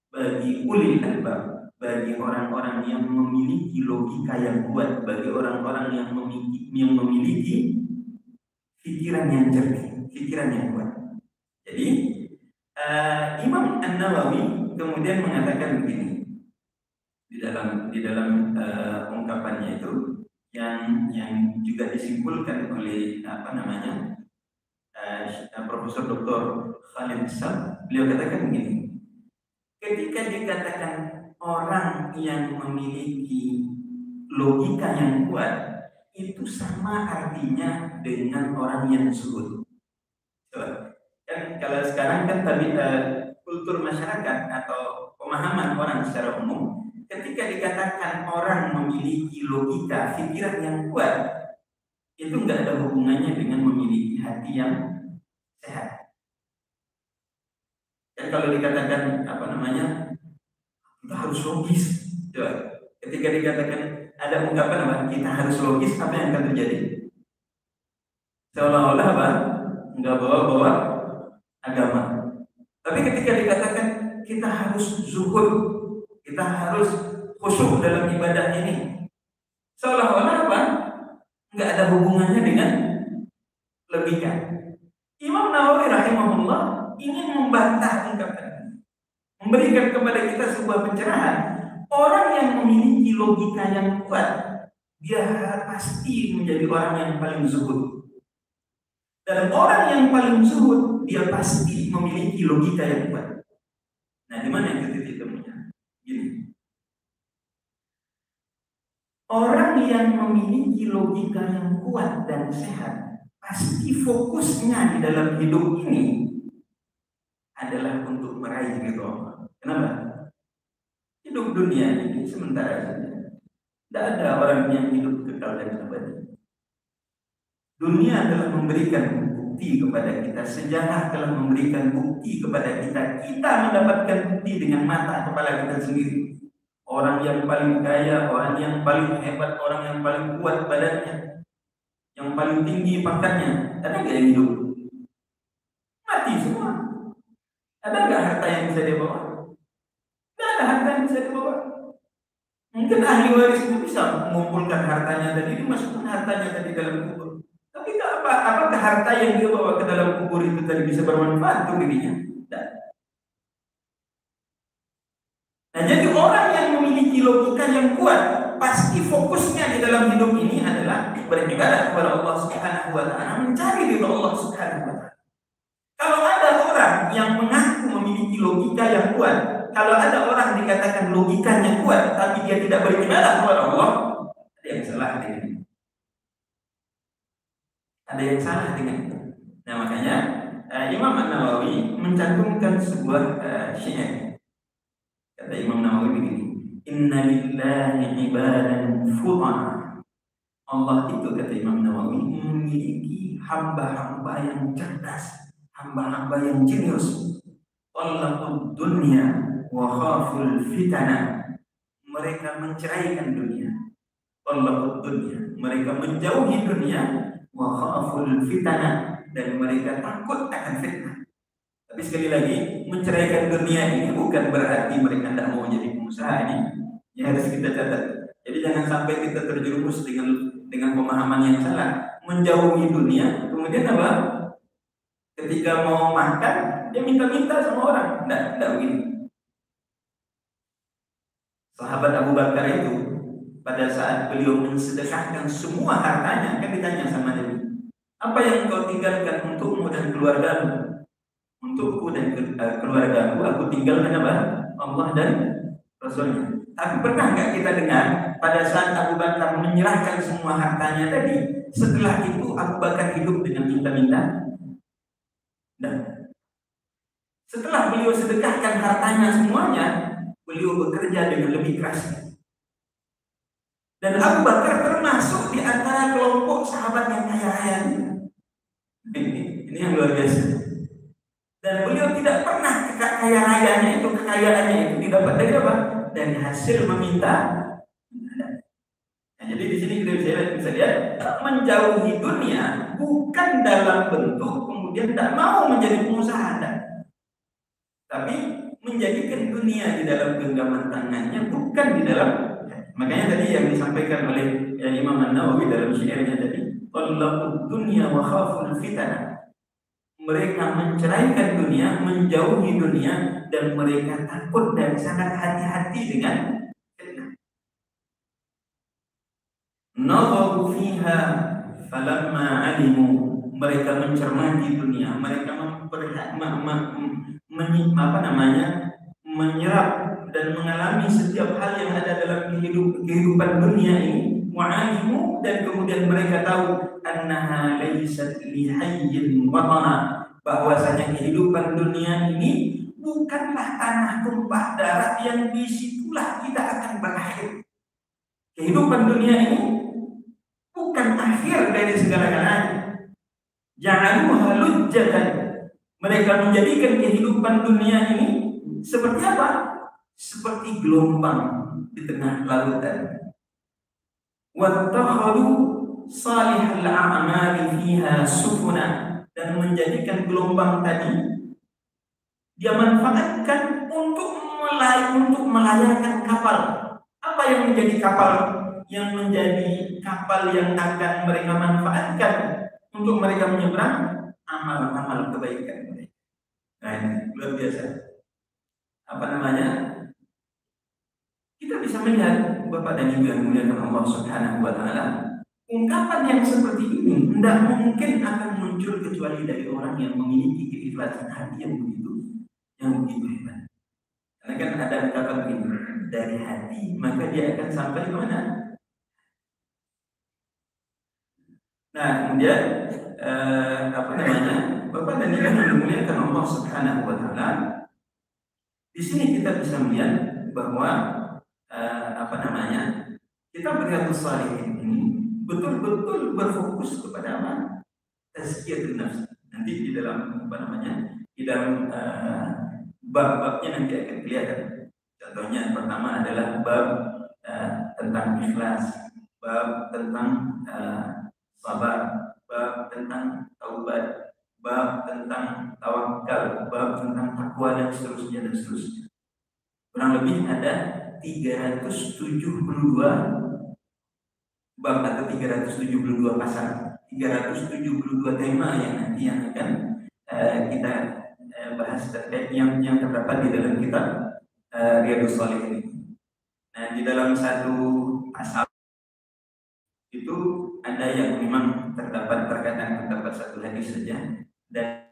Bagi ulil albab, bagi orang-orang yang memiliki logika yang kuat, bagi orang-orang yang memiliki pikiran yang jernih, pikiran yang kuat. Jadi Imam An-Nawawi kemudian mengatakan begini di dalam ungkapannya itu yang juga disimpulkan oleh Profesor Dr. Khalid Sab. Beliau katakan begini, ketika dikatakan orang yang memiliki logika yang kuat itu sama artinya dengan orang yang zuhud. Kan kalau sekarang kan kultur masyarakat atau pemahaman orang secara umum, ketika dikatakan orang memiliki logika pikiran yang kuat, itu nggak ada hubungannya dengan memiliki hati yang sehat. Dan kalau dikatakan kita harus logis. Coba, ketika dikatakan ada ungkapan kita harus logis, apa yang akan terjadi? Seolah-olah nggak bawa agama. Tapi ketika dikatakan kita harus zuhud, kita harus khusyuk dalam ibadah ini, seolah-olah nggak ada hubungannya dengan logika. Imam Nawawi rahimahullah ingin membantah ungkapan ini, memberikan kepada kita sebuah pencerahan. Orang yang memiliki logika yang kuat, dia pasti menjadi orang yang paling zuhud. Dan orang yang paling zuhud, dia pasti memiliki logika yang kuat. Nah, di mana itu titik temunya? Gini. Orang yang memiliki logika yang kuat dan sehat, pasti fokusnya di dalam hidup ini adalah untuk meraih ridho Allah. Kenapa? Hidup dunia ini sementara saja. Tidak ada orang yang hidup kekal dan abadi. Dunia telah memberikan bukti kepada kita, sejarah telah memberikan bukti kepada kita. Kita mendapatkan bukti dengan mata kepala kita sendiri. Orang yang paling kaya, orang yang paling hebat, orang yang paling kuat badannya, yang paling tinggi pangkatnya, ada nggak yang hidup? Mati semua. Ada nggak harta yang bisa dia bawa? Tidak ada harta yang bisa dibawa. Mungkin ahli waris itu bisa mengumpulkan hartanya dan ini masukkan hartanya tadi dalam kubur. Tapi apakah harta yang dia bawa ke dalam kubur itu tadi bisa bermanfaat untuk dirinya? Tidak. Nah, jadi orang yang memiliki logika yang kuat, pasti fokusnya di dalam hidup ini adalah beribadah kepada Allah Subhanahu wa taala, mencari ridha Allah Subhanahu wa taala. Kalau ada orang yang mengaku memiliki logika yang kuat, kalau ada orang dikatakan logikanya kuat tapi dia tidak beribadah kepada Allah, ada yang salah dengan itu. Ada yang salah dengan itu. Nah, makanya Imam An-Nawawi mencantumkan sebuah syair. Kata Imam Nawawi begini, inna lillahi ibadan futana. Allah itu, kata Imam Nawawi, memiliki hamba-hamba yang cerdas, hamba-hamba yang jenius. Talaqud dunya wa khaful fitana. Mereka menceraikan dunia. Talaqud dunya, mereka menjauhi dunia, wa khaful fitana, dan mereka takut akan fitnah. Tapi sekali lagi, menceraikan dunia ini bukan berarti mereka tidak mau jadi pengusaha ini. Ya, harus kita catat. Jadi jangan sampai kita terjerumus dengan pemahaman yang salah. Menjauhi dunia, kemudian apa? Ketika mau makan, dia minta-minta sama orang. Tidak begini. Sahabat Abu Bakar itu, pada saat beliau mensedekahkan semua hartanya, kan ditanya sama Nabi, apa yang kau tinggalkan untukmu dan keluargamu? Untukku dan keluargaku, aku tinggalkan apa? Allah dan Rasulnya. Tapi pernah nggak kita dengar pada saat Abu Bakar menyerahkan semua hartanya tadi, setelah itu Abu Bakar hidup dengan minta-minta? Dan setelah beliau sedekahkan hartanya semuanya, beliau bekerja dengan lebih keras. Dan Abu Bakar termasuk di antara kelompok sahabat yang kaya raya ini yang luar biasa. Dan beliau tidak pernah kaya rayanya itu, kekayaannya itu didapat dari apa? Dari hasil meminta. Nah, jadi di sini kita bisa lihat menjauhi dunia bukan dalam bentuk kemudian tidak mau menjadi pengusaha, tapi menjadikan dunia di dalam genggaman tangannya, bukan di dalam. Makanya tadi yang disampaikan oleh Imam An-Nawawi dalam syairnya tadi, talaqud dunya wa khaful fitnah. mereka menceraikan dunia, menjauhi dunia, dan mereka takut dan sangat hati-hati dengan fitnah. Nadharu fiha falamma alimu, mereka mencermati dunia, mereka menyerap dan mengalami setiap hal yang ada dalam kehidupan dunia ini, wa'alimu, dan kemudian mereka tahu annaha laysat lihayyin watana, bahwasanya kehidupan dunia ini bukanlah tanah tumpah darah yang disitulah kita akan berakhir. Kehidupan dunia ini bukan akhir dari segala-galanya. Ja'aluha lujjatan, mereka menjadikan kehidupan dunia ini seperti apa? Seperti gelombang di tengah lautan. Wattakhadhu salihal a'mali fiha sufuna, dan menjadikan gelombang tadi dia manfaatkan untuk melayarkan kapal. Apa yang menjadi kapal? Yang menjadi kapal yang akan mereka manfaatkan untuk mereka menyeberang amal-amal kebaikan mereka. Nah, ini luar biasa. Apa namanya? Kita bisa melihat, Bapak dan Ibu yang dimuliakan Allah Subhanahu wa taala, ungkapan yang seperti ini tidak mungkin akan muncul kecuali dari orang yang memiliki keikhlasan hati yang begitu hebat. Karena kan ada ungkapan begini, dari hati maka dia akan sampai ke mana? Nah, kemudian Bapak dan Ibu yang dimuliakan Allah Subhanahu wa taala, di sini kita bisa melihat bahwa kita Riyadhus Shalihin ini betul-betul berfokus kepada apa? Tazkiyatun nafs. Nanti di dalam bab-babnya nanti akan kelihatan. Contohnya pertama adalah bab tentang ikhlas, bab tentang sabar, bab tentang taubat, bab tentang tawakal, bab tentang takwa, dan seterusnya. Kurang lebih ada 372 bab atau 372 pasal, 372 tema yang nanti akan kita bahas terkait yang terdapat di dalam kitab Riyadhus Shalihin. Nah, di dalam satu pasal itu ada yang memang terkadang terdapat satu hadis saja, dan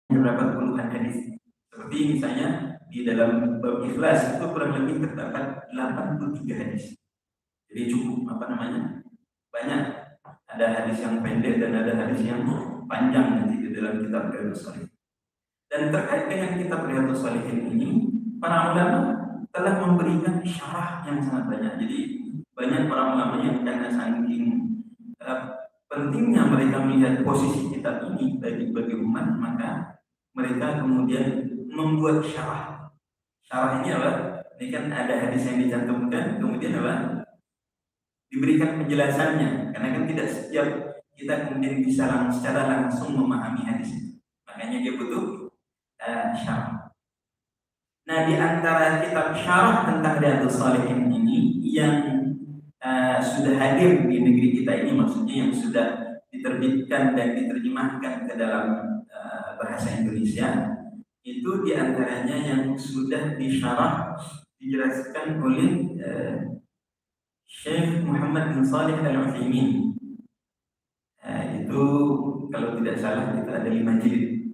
terdapat puluhan hadis. Seperti misalnya di dalam bab ikhlas itu kurang lebih terdapat 83 hadis. Jadi cukup banyak. Ada hadis yang pendek dan ada hadis yang panjang nanti di dalam kitab Riyadhus Shalihin. Dan terkait dengan kitab Riyadhus Shalihin ini, para ulama telah memberikan syarah yang sangat banyak. Jadi banyak para ulama yang karena saking pentingnya mereka melihat posisi kitab ini bagi umat, maka mereka kemudian membuat syarah. Syarah ini apa? Ini kan ada hadis yang dicantumkan, kemudian apa? Diberikan penjelasannya, karena kan tidak setiap kita kemudian bisa secara langsung memahami hadis itu. Makanya dia butuh syarah. Nah, di antara kitab syarah tentang Riyadhus Shalihin ini yang sudah hadir di negeri kita ini, maksudnya yang sudah diterbitkan dan diterjemahkan ke dalam bahasa Indonesia, itu di antaranya yang sudah disyarah dijelaskan oleh Syekh Muhammad bin Shalih Al-Utsaimin. Itu kalau tidak salah itu ada 5 jilid.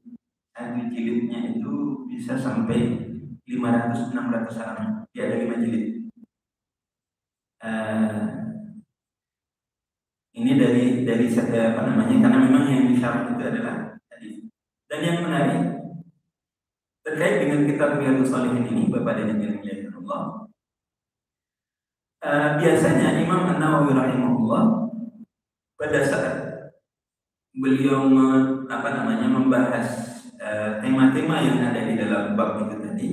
Satu jilidnya itu bisa sampai 500-600 halaman. Dia ada 5 jilid. Ini dari karena memang yang disyarah itu adalah hadis. Dan yang menarik terkait dengan kitab Riyadhus Shalihin ini, Bapak dan Ibu yang dimuliakan Allah, biasanya Imam An-Nawawi rahimahullah pada saat beliau membahas tema-tema yang ada di dalam bab itu tadi,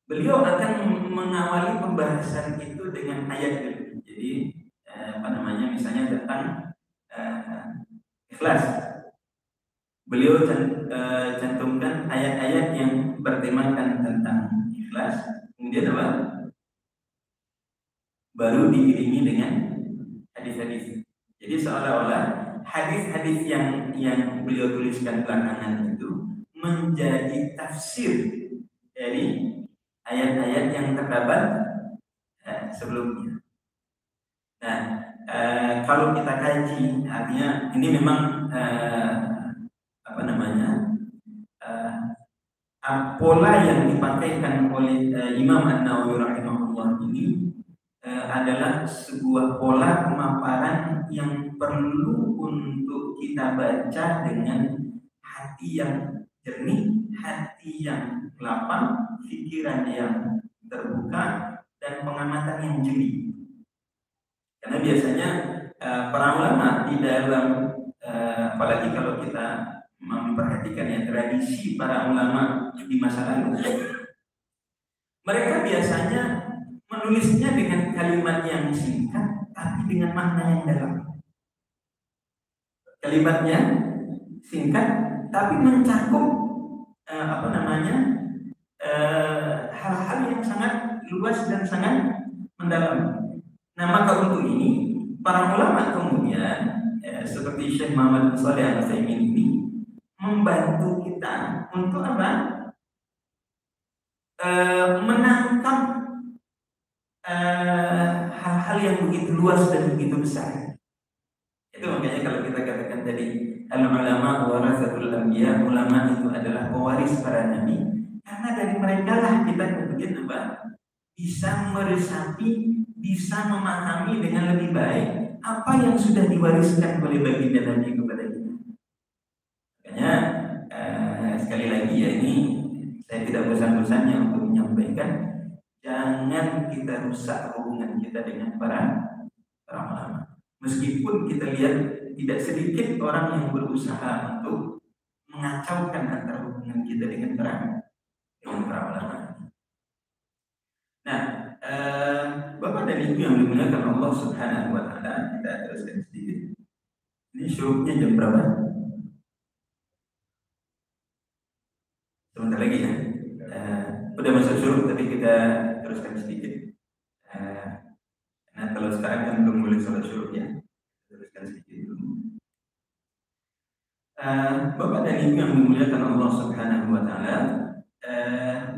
beliau akan mengawali pembahasan itu dengan ayat dulu. Jadi misalnya tentang ikhlas, beliau cantumkan ayat-ayat yang bertemakan tentang ikhlas, kemudian apa? Baru diiringi dengan hadis-hadis. Jadi seolah-olah hadis-hadis yang beliau tuliskan belakangan itu menjadi tafsir dari ayat-ayat yang terdapat sebelumnya. Nah, kalau kita kaji, artinya ini memang pola yang dipakaikan oleh Imam An-Nawawi rahimahullah ini adalah sebuah pola pemaparan yang perlu untuk kita baca dengan hati yang jernih, hati yang lapang, pikiran yang terbuka, dan pengamatan yang jeli. Karena biasanya para ulama di dalam apalagi kalau kita memperhatikan ya tradisi para ulama di masa lalu, mereka biasanya menulisnya dengan kalimat yang singkat tapi dengan makna yang dalam. Kalimatnya singkat tapi mencakup hal-hal yang sangat luas dan sangat mendalam. Nah, maka untuk ini para ulama kemudian seperti Syekh Muhammad bin Shalih Al-Utsaimin ini membantu kita untuk apa? Menangkap hal-hal yang begitu luas dan begitu besar. Itu makanya kalau kita katakan tadi al-ulama warasatul anbiya, ulama itu adalah pewaris para nabi, karena dari mereka lah kita kemudian apa? Bisa meresapi, bisa memahami dengan lebih baik apa yang sudah diwariskan oleh baginda Nabi kepada kita. Makanya sekali lagi ya, ini saya tidak bosan-bosannya untuk menyampaikan, jangan kita rusak hubungan kita dengan para ulama. Meskipun kita lihat tidak sedikit orang yang berusaha untuk mengacaukan antara hubungan kita dengan para ulama. Nah, Bapak dan Ibu yang dimuliakan Allah Subhanahu wa taala, kita teruskan sedikit. Ini syuruknya jam berapa? Sebentar lagi ya. Udah masuk syuruk tapi kita teruskan sedikit. Nah, kalau sekarang kan belum boleh sholat syuruk ya. Teruskan sedikit dulu. Bapak dan Ibu yang dimuliakan Allah Subhanahu wa taala,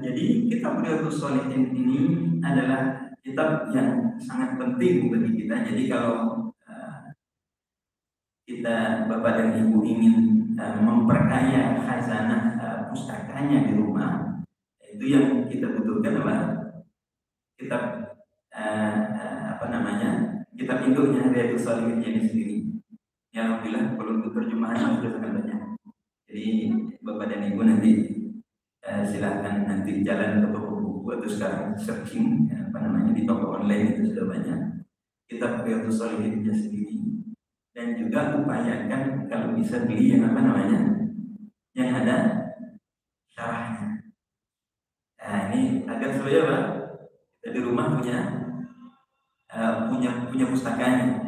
jadi kitab Riyadhus Shalihin ini adalah kitab yang sangat penting bagi kita. Jadi kalau kita Bapak dan Ibu ingin memperkaya khazanah pustakanya di rumah, itu yang kita butuhkan adalah kitab kitab induknya Riyadhus Shalihin ini sendiri. Ya, alhamdulillah kalau untuk terjemahan sudah sangat banyak. Jadi Bapak dan Ibu nanti silahkan nanti jalan ke toko buku atau sekarang searching di toko online itu sudah banyak kitab Riyadhus Shalihin sendiri. Dan juga upayakan kalau bisa beli yang yang ada syarahnya. Nah, ini agar supaya Pak, kita di rumah punya pustakanya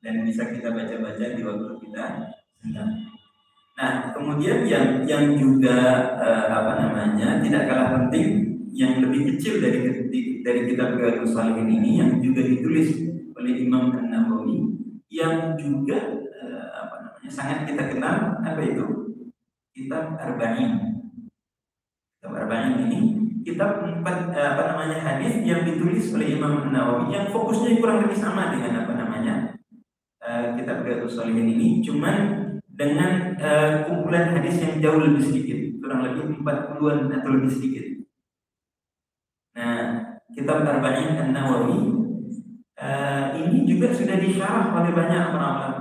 dan bisa kita baca-baca di waktu kita senggang. Nah, kemudian yang juga tidak kalah penting, yang lebih kecil dari kitab Riyadhus Shalihin ini yang juga ditulis oleh Imam An-Nawawi, yang juga sangat kita kenal, apa itu? Kitab Arba'in. Kitab Arba'in ini kitab hadis yang ditulis oleh Imam An-Nawawi, yang fokusnya kurang lebih sama dengan kitab Riyadhus Shalihin ini, cuman dengan kumpulan hadis yang jauh lebih sedikit, kurang lebih 40-an atau lebih sedikit. Nah, kitab Arba'in An-Nawawi ini juga sudah disyarah oleh banyak para ulama.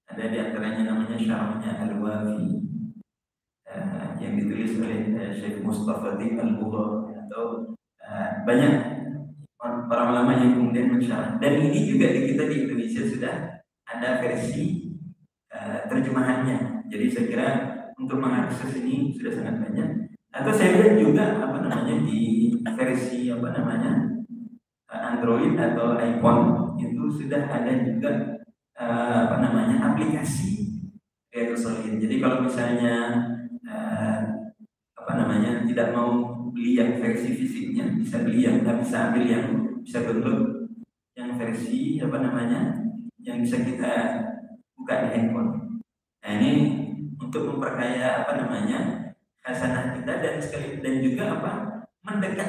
Ada di antaranya namanya syarahnya Al-Wafi, yang ditulis oleh Syekh Mustafa Al-Bukhari, atau banyak para ulama yang kemudian mensyarah. Dan ini juga di Indonesia sudah ada versi terjemahannya. Jadi saya kira untuk mengakses ini sudah sangat banyak. Atau saya lihat juga di versi Android atau iPhone itu sudah ada juga aplikasi Riyadhus Shalihin. Jadi kalau misalnya tidak mau beli yang versi fisiknya, bisa ambil yang bisa download yang versi yang bisa kita buka di handphone. Nah ini untuk memperkaya hasanah kita dan juga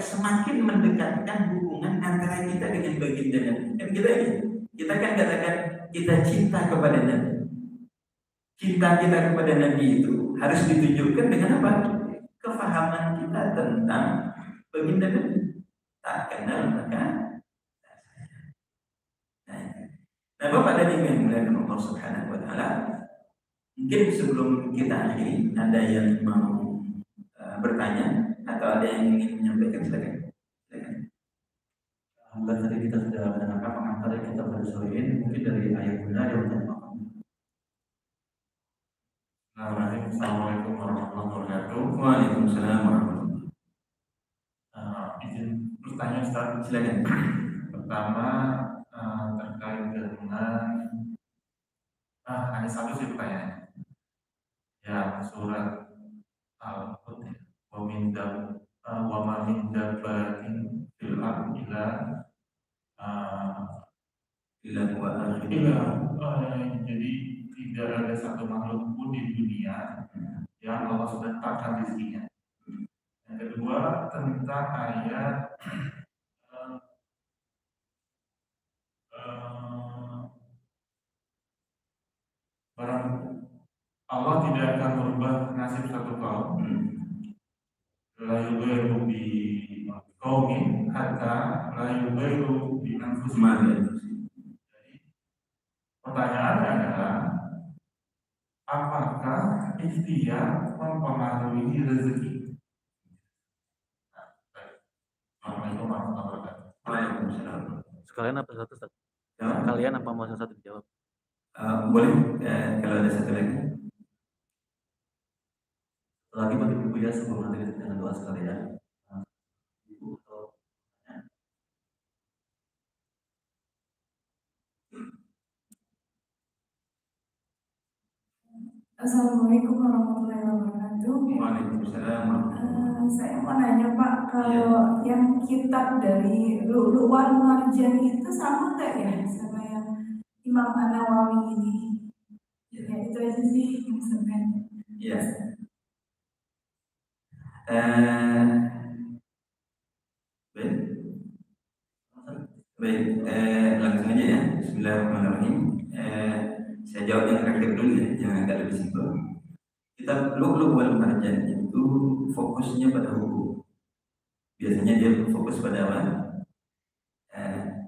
semakin mendekatkan hubungan antara kita dengan baginda Nabi. Kan kita kan katakan kita cinta kepada Nabi. Cinta kita kepada Nabi itu harus ditunjukkan dengan apa? Kefahaman kita tentang baginda Nabi. Tak kenal maka nah Bapak dan Ibu yang dimuliakan Allah Subhanahu wa taala, mungkin sebelum kita akhiri ada yang mau bertanya atau ada yang ingin menyampaikan, silakan.
Alhamdulillah tadi kita sudah mendengarkan pengantar yang kita pada sore ini, mungkin dari ayat bunda yang utama. Assalamualaikum warahmatullahi wabarakatuh.
Waalaikumsalam warahmatullahi
wabarakatuh. Izin bertanya Ustaz,
silakan.
Pertama terkait dengan hanya satu sih pertanyaan. Ya surat Al-Qud wa ma min dabbatin fil ardi jadi tidak ada satu makhluk pun di dunia yang Allah sudah tetapkan rezekinya. Yang kedua tentang ayat barang Allah tidak akan merubah nasib satu kaum la yughayyiru bi qaumin hatta la yughayyiru bi anfusihim. Jadi pertanyaannya adalah apakah ikhtiar mempengaruhi rezeki? Assalamualaikum warahmatullahi wabarakatuh.
Waalaikumsalam.
Sekalian apa satu Ustaz? Kalian apa mau satu dijawab?
Boleh kalau ada satu lagi.
Lagi bagi ibu ya sebelum nanti dengan doa sekalian. Ibu atau
Assalamualaikum warahmatullahi wabarakatuh.
Waalaikumsalam.
Saya mau nanya Pak, kalau yang kitab dari Lu'lu' wal Marjan itu sama nggak ya sama yang Imam An-Nawawi ini? Ya itu aja sih maksudnya.
Ya. Baik, langsung aja ya. Bismillahirrahmanirrahim. Saya jawab yang terakhir dulu ya, yang agak lebih simpel. Kitab Lu'lu' wal Marjan itu fokusnya pada hukum. Biasanya dia fokus pada apa?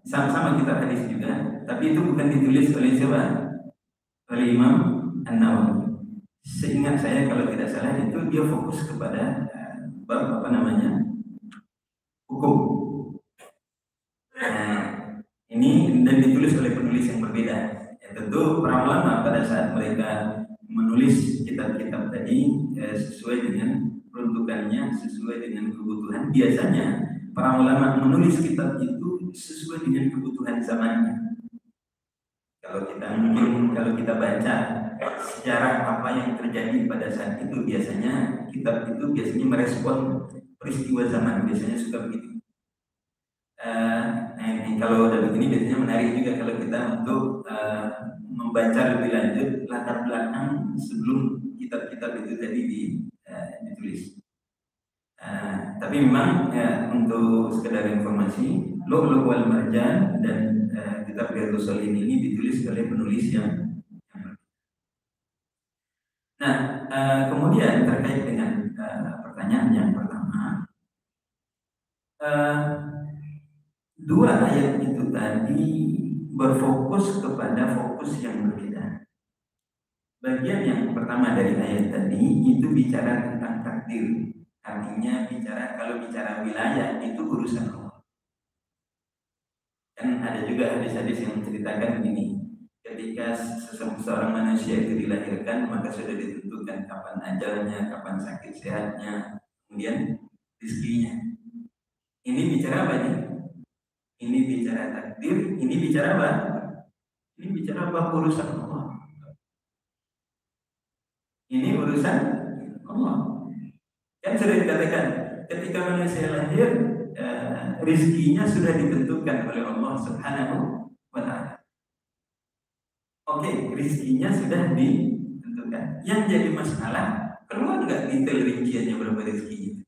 Sama-sama kitab hadis juga, tapi itu bukan ditulis oleh siapa? Oleh Imam An-Nawawi. Seingat saya kalau tidak salah itu dia fokus kepada bab hukum. Ini dan ditulis oleh penulis yang berbeda. Ya, tentu para ulama pada saat mereka menulis kitab-kitab tadi sesuai dengan peruntukannya, sesuai dengan kebutuhan. Biasanya para ulama menulis kitab itu sesuai dengan kebutuhan zamannya. Kalau kita baca sejarah apa yang terjadi pada saat itu, biasanya kitab itu biasanya merespon peristiwa zaman, biasanya suka begitu. Kalau udah begini biasanya menarik juga kalau kita untuk membaca lebih lanjut latar belakang sebelum kitab-kitab itu tadi ditulis. Tapi memang untuk sekedar informasi, Lu'lu' wal Marjan dan kitab Riyadhus Shalihin ini ditulis oleh penulis yang Nah, kemudian terkait dengan pertanyaan yang pertama, dua ayat itu tadi berfokus kepada fokus yang berbeda. Bagian yang pertama dari ayat tadi itu bicara tentang takdir, artinya kalau bicara wilayah itu urusan Allah. Kan ada juga hadis-hadis yang menceritakan begini. Ketika seorang manusia itu dilahirkan, maka sudah ditentukan kapan ajalnya, kapan sakit sehatnya, kemudian rezekinya. Ini bicara apa nih? Ini bicara takdir, ini bicara apa? Ini bicara apa? Urusan Allah. Ini urusan Allah. Kan sudah dikatakan, ketika manusia lahir, rezekinya sudah ditentukan oleh Allah Subhanahu wa ta'ala. Oke, rezekinya sudah ditentukan. Yang jadi masalah, keluar nggak detail rinciannya berapa rezekinya?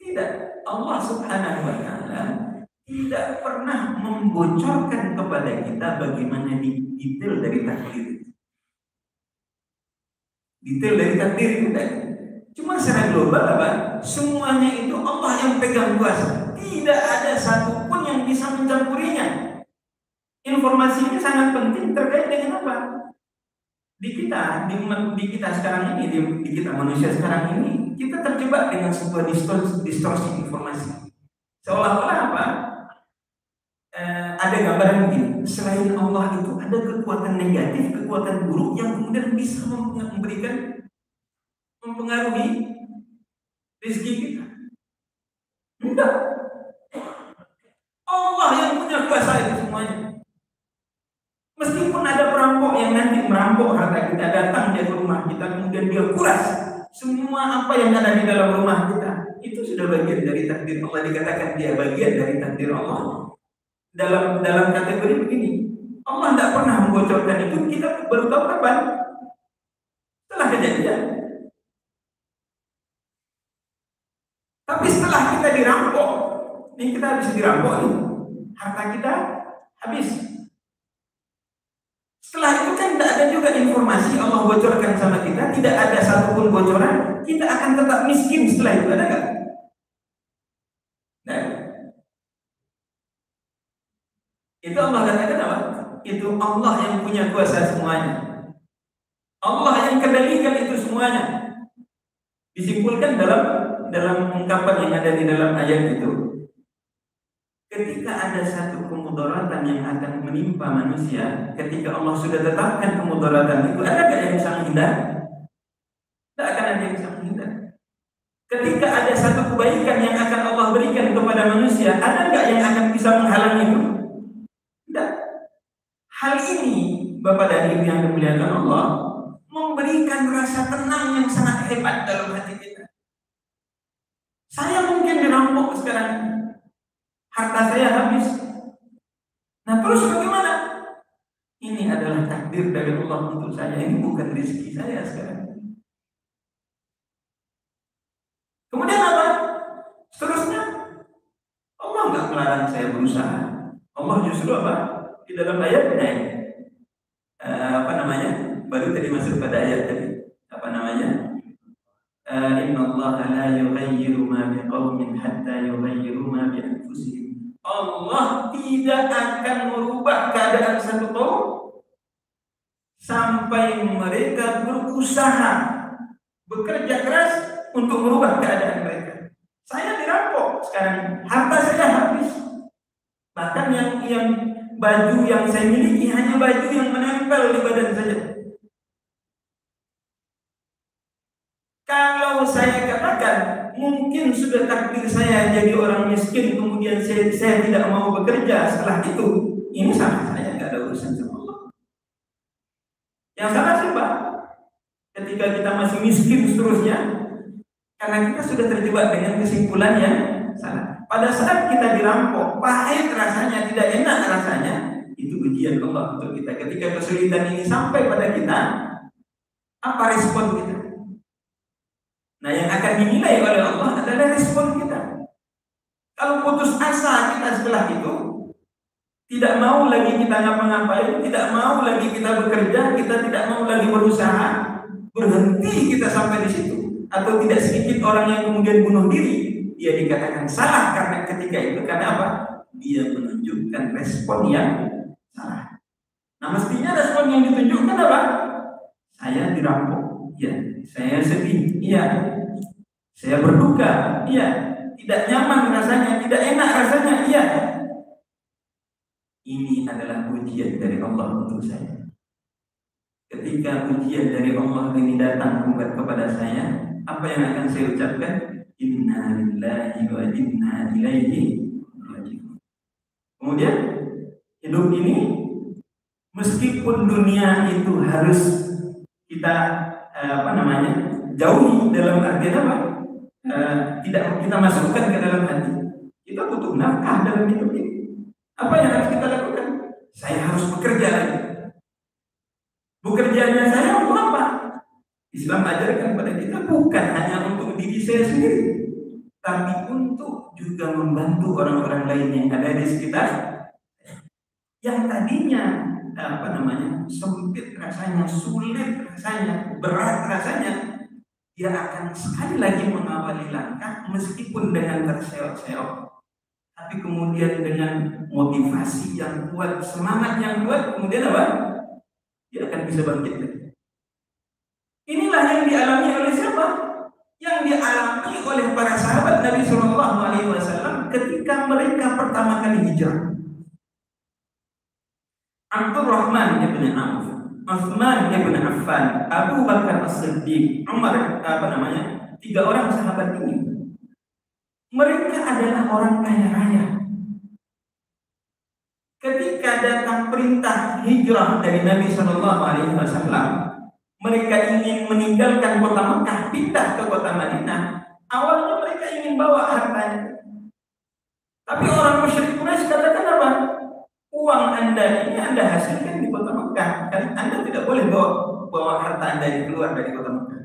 Tidak. Allah Subhanahu wa Ta'ala tidak pernah membocorkan kepada kita bagaimana detail dari takdir. Detail dari takdir itu tadi. Cuma secara global apa? Semuanya itu Allah yang pegang kuasa. Tidak ada satupun yang bisa mencampurinya. Informasi ini sangat penting terkait dengan apa? Di kita sekarang ini, di kita manusia sekarang ini, kita terjebak dengan sebuah distorsi informasi. Seolah-olah apa? Ada gambaran begini. Selain Allah itu ada kekuatan negatif, kekuatan buruk yang kemudian bisa mempengaruhi rezeki kita. Enggak. Allah yang punya kuasa itu semuanya. Meskipun ada perampok yang nanti merampok harta kita, datang dia ke rumah kita, kemudian dia kuras semua apa yang ada di dalam rumah kita, itu sudah bagian dari takdir Allah. Dikatakan dia bagian dari takdir Allah. Dalam kategori begini, Allah tidak pernah membocorkan itu. Kita baru tahu kapan? Setelah kejadian. Tapi setelah kita dirampok, ini kita habis dirampok nih, harta kita habis. Setelah itu kan tidak ada juga informasi Allah bocorkan sama kita, tidak ada satupun bocoran, kita akan tetap miskin setelah itu, ada nggak? Nah, itu Allah katakan apa? Itu Allah yang punya kuasa semuanya. Allah yang kendalikan itu semuanya. Disimpulkan dalam ungkapan yang ada di dalam ayat itu. Ketika ada satu kemudaratan yang akan menimpa manusia, ketika Allah sudah tetapkan kemudaratan itu, ada nggak yang bisa menghindar? Tidak akan ada yang bisa menghindar. Ketika ada satu kebaikan yang akan Allah berikan kepada manusia, ada nggak yang akan bisa menghalangi itu? Tidak. Hal ini, Bapak dan Ibu yang dimuliakan Allah, memberikan rasa tenang yang sangat hebat dalam hati kita. Saya mungkin dirampok sekarang ini. Harta saya habis. Nah terus bagaimana? Ini adalah takdir dari Allah untuk saya. Ini bukan rezeki saya sekarang. Kemudian apa? Seterusnya Allah nggak melarang saya berusaha. Allah justru apa? Di dalam ayatnya baru tadi masuk pada ayat tadi. Inna Allah la yughayyiru ma biqaumin hatta yughayyiru ma bi anfusihim. Allah tidak akan merubah keadaan satu kaum sampai mereka berusaha, bekerja keras untuk merubah keadaan mereka. Saya dirampok sekarang, harta saya habis. Bahkan yang baju yang saya miliki hanya baju yang menempel di badan saja. Kalau saya katakan mungkin sudah takdir saya jadi orang miskin, kemudian saya tidak mau bekerja setelah itu, ini sama saya nggak ada urusan sama Allah. Yang salah siapa? Ketika kita masih miskin seterusnya, karena kita sudah terjebak dengan kesimpulan yang salah. Pada saat kita dirampok, pahit rasanya, tidak enak rasanya, itu ujian Allah untuk kita. Ketika kesulitan ini sampai pada kita, apa respon kita? Nah, yang akan dinilai oleh Allah adalah respon kita. Kalau putus asa kita setelah itu, tidak mau lagi kita ngapa-ngapain, tidak mau lagi kita bekerja, kita tidak mau lagi berusaha, berhenti kita sampai di situ, atau tidak sedikit orang yang kemudian bunuh diri, dia dikatakan salah karena ketika itu, karena apa? Dia menunjukkan respon yang salah. Nah, mestinya respon yang ditunjukkan apa? Saya dirampok, ya. Saya sedih, iya. Saya berduka, iya. Tidak nyaman rasanya, tidak enak rasanya, iya. Ini adalah ujian dari Allah untuk saya. Ketika ujian dari Allah ini datang kepada saya, apa yang akan saya ucapkan? Inna lillahi wa inna ilaihi raji'un. Kemudian hidup ini, meskipun dunia itu harus kita jauhi, dalam artian apa? Tidak kita masukkan ke dalam hati. Kita butuh nafkah dalam hidup ini. Apa yang harus kita lakukan? Saya harus saya sendiri, tapi untuk juga membantu orang-orang lain yang ada di sekitar, yang tadinya sempit rasanya, sulit rasanya, berat rasanya, dia akan sekali lagi mengawali langkah meskipun dengan terseok-seok, tapi kemudian dengan motivasi yang kuat, semangat yang kuat, kemudian apa? Dia akan bisa bangkit lagi. Inilah yang dialami oleh siapa? Yang dialami oleh para sahabat Nabi Shallallahu Alaihi Wasallam ketika mereka pertama kali hijrah. Abdurrahman bin Auf, Utsman bin Affan, Abu Bakar As-Siddiq, Umar, 3 orang sahabat ini. Mereka adalah orang kaya raya. Ketika datang perintah hijrah dari Nabi Shallallahu Alaihi Wasallam, mereka ingin meninggalkan kota Mekah, pindah ke kota Madinah. Awalnya mereka ingin bawa hartanya, tapi orang musyrik Quraisy katakan apa? Uang Anda ini Anda hasilkan di kota Mekah, Anda tidak boleh bawa harta Anda yang keluar dari kota Mekah.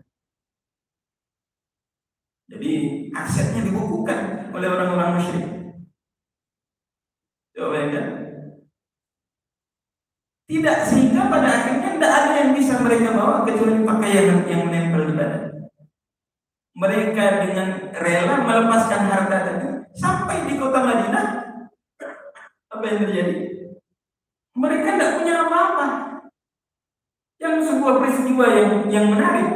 Jadi asetnya dibukukan oleh orang-orang musyrik. Coba ya. Tidak, sehingga pada akhirnya tidak ada yang bisa mereka bawa kecuali pakaian yang menempel di badan. Mereka dengan rela melepaskan harta tadi sampai di kota Madinah. Apa yang terjadi? Mereka tidak punya apa-apa. Yang sebuah peristiwa yang menarik,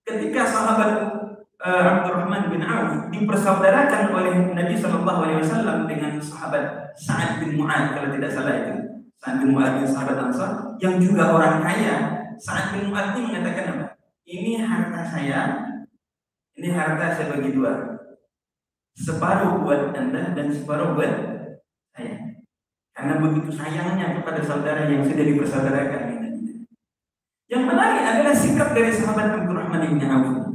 ketika sahabat Abdurrahman bin Auf dipersaudarakan oleh Nabi Shallallahu Alaihi Wasallam dengan sahabat Sa'ad bin Mu'adz, kalau tidak salah itu. Sa'ad bin Mu'adz sahabat Ansar yang juga orang kaya. Sa'ad bin Mu'adz ini mengatakan apa? Ini harta saya bagi 2. Separuh buat Anda dan separuh buat saya. Karena begitu sayangnya kepada saudara yang sudah dipersaudarakan. Yang menarik adalah sikap dari sahabat Abdurrahman bin Auf.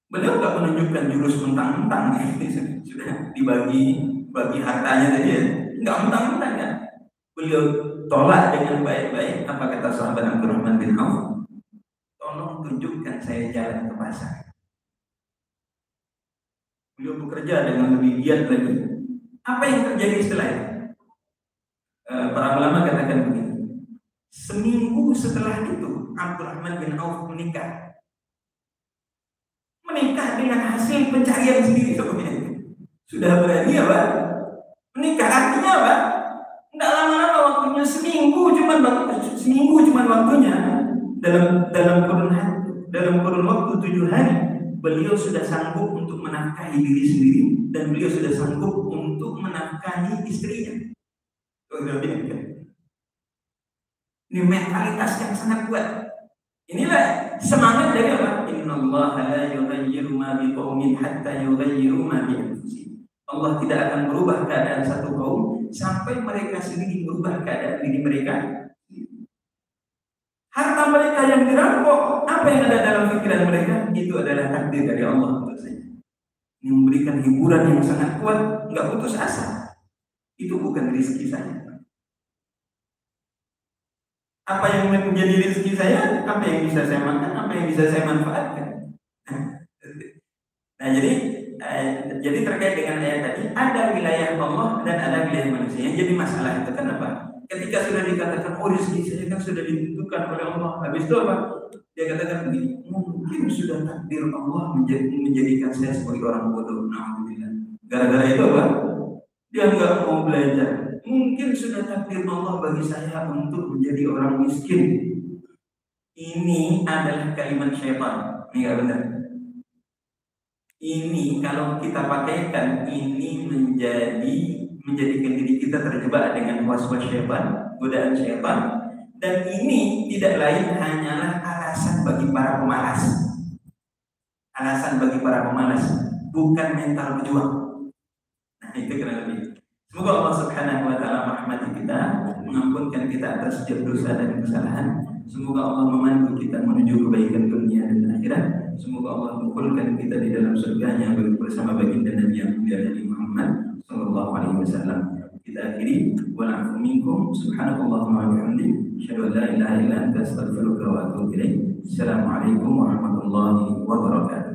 Beliau tidak menunjukkan jurus mentang-mentang, sudah dibagi hartanya tadi, nggak mentang-mentang kan? Beliau tolak dengan baik-baik. Apa kata sahabat Abdurrahman bin Auf? Tolong tunjukkan saya jalan ke pasar. Beliau bekerja dengan lebih giat lagi. Apa yang terjadi setelah itu? Para ulama katakan begini. Seminggu setelah itu Abdurrahman bin Auf menikah dengan hasil pencarian sendiri. Sudah berani apa? Menikah artinya apa? Tidak lama-lama waktunya, seminggu cuman waktunya. Dalam kurun waktu 7 hari beliau sudah sanggup untuk menafkahi diri sendiri dan beliau sudah sanggup untuk menafkahi istrinya. Ini mentalitas yang sangat kuat. Inilah semangat dari apa? Innallaha la yughayyiru ma biqaumin hatta yughayyiru ma bi anfusihim. Allah tidak akan merubah keadaan satu kaum sampai mereka sendiri merubah keadaan diri mereka. Harta mereka yang dirampok, apa yang ada dalam pikiran mereka? Itu adalah takdir dari Allah untuk saya. Memberikan hiburan yang sangat kuat, nggak putus asa. Itu bukan rezeki saya. Apa yang menjadi rezeki saya? Apa yang bisa saya makan? Apa yang bisa saya manfaatkan? Nah, jadi terkait dengan ayat tadi, ada wilayah Allah dan ada wilayah manusia. Yang jadi masalah itu kan apa? Ketika sudah dikatakan, oh rezeki saya kan sudah ditentukan oleh Allah, habis itu apa? Dia katakan begini, mungkin sudah takdir Allah menjadikan saya sebagai orang bodoh. Alhamdulillah. Gara-gara itu apa? Dia nggak mau belajar. Mungkin sudah takdir Allah bagi saya untuk menjadi orang miskin. Ini adalah kalimat syaitan. Ini nggak benar. Ini kalau kita pakaikan, ini menjadikan diri kita terjebak dengan was-was syaitan, godaan syaitan. Dan ini tidak lain hanyalah alasan bagi para pemalas. Alasan bagi para pemalas, bukan mental berjuang. Nah, itu kurang lebih. Semoga Allah Subhanahu wa taala merahmati kita, mengampunkan kita atas setiap dosa dan kesalahan. Semoga Allah memandu kita menuju kebaikan dunia dan akhirat. Semoga Allah mengumpulkan kita di dalam surganya bersama baginda Nabi yang mulia Nabi Muhammad sallallahu alaihi wasallam. Kita akhiri wal afu minkum subhanakallahumma wa bihamdik asyhadu an la ilaha illa anta astaghfiruka wa atubu ilaik. Assalamualaikum warahmatullahi wabarakatuh.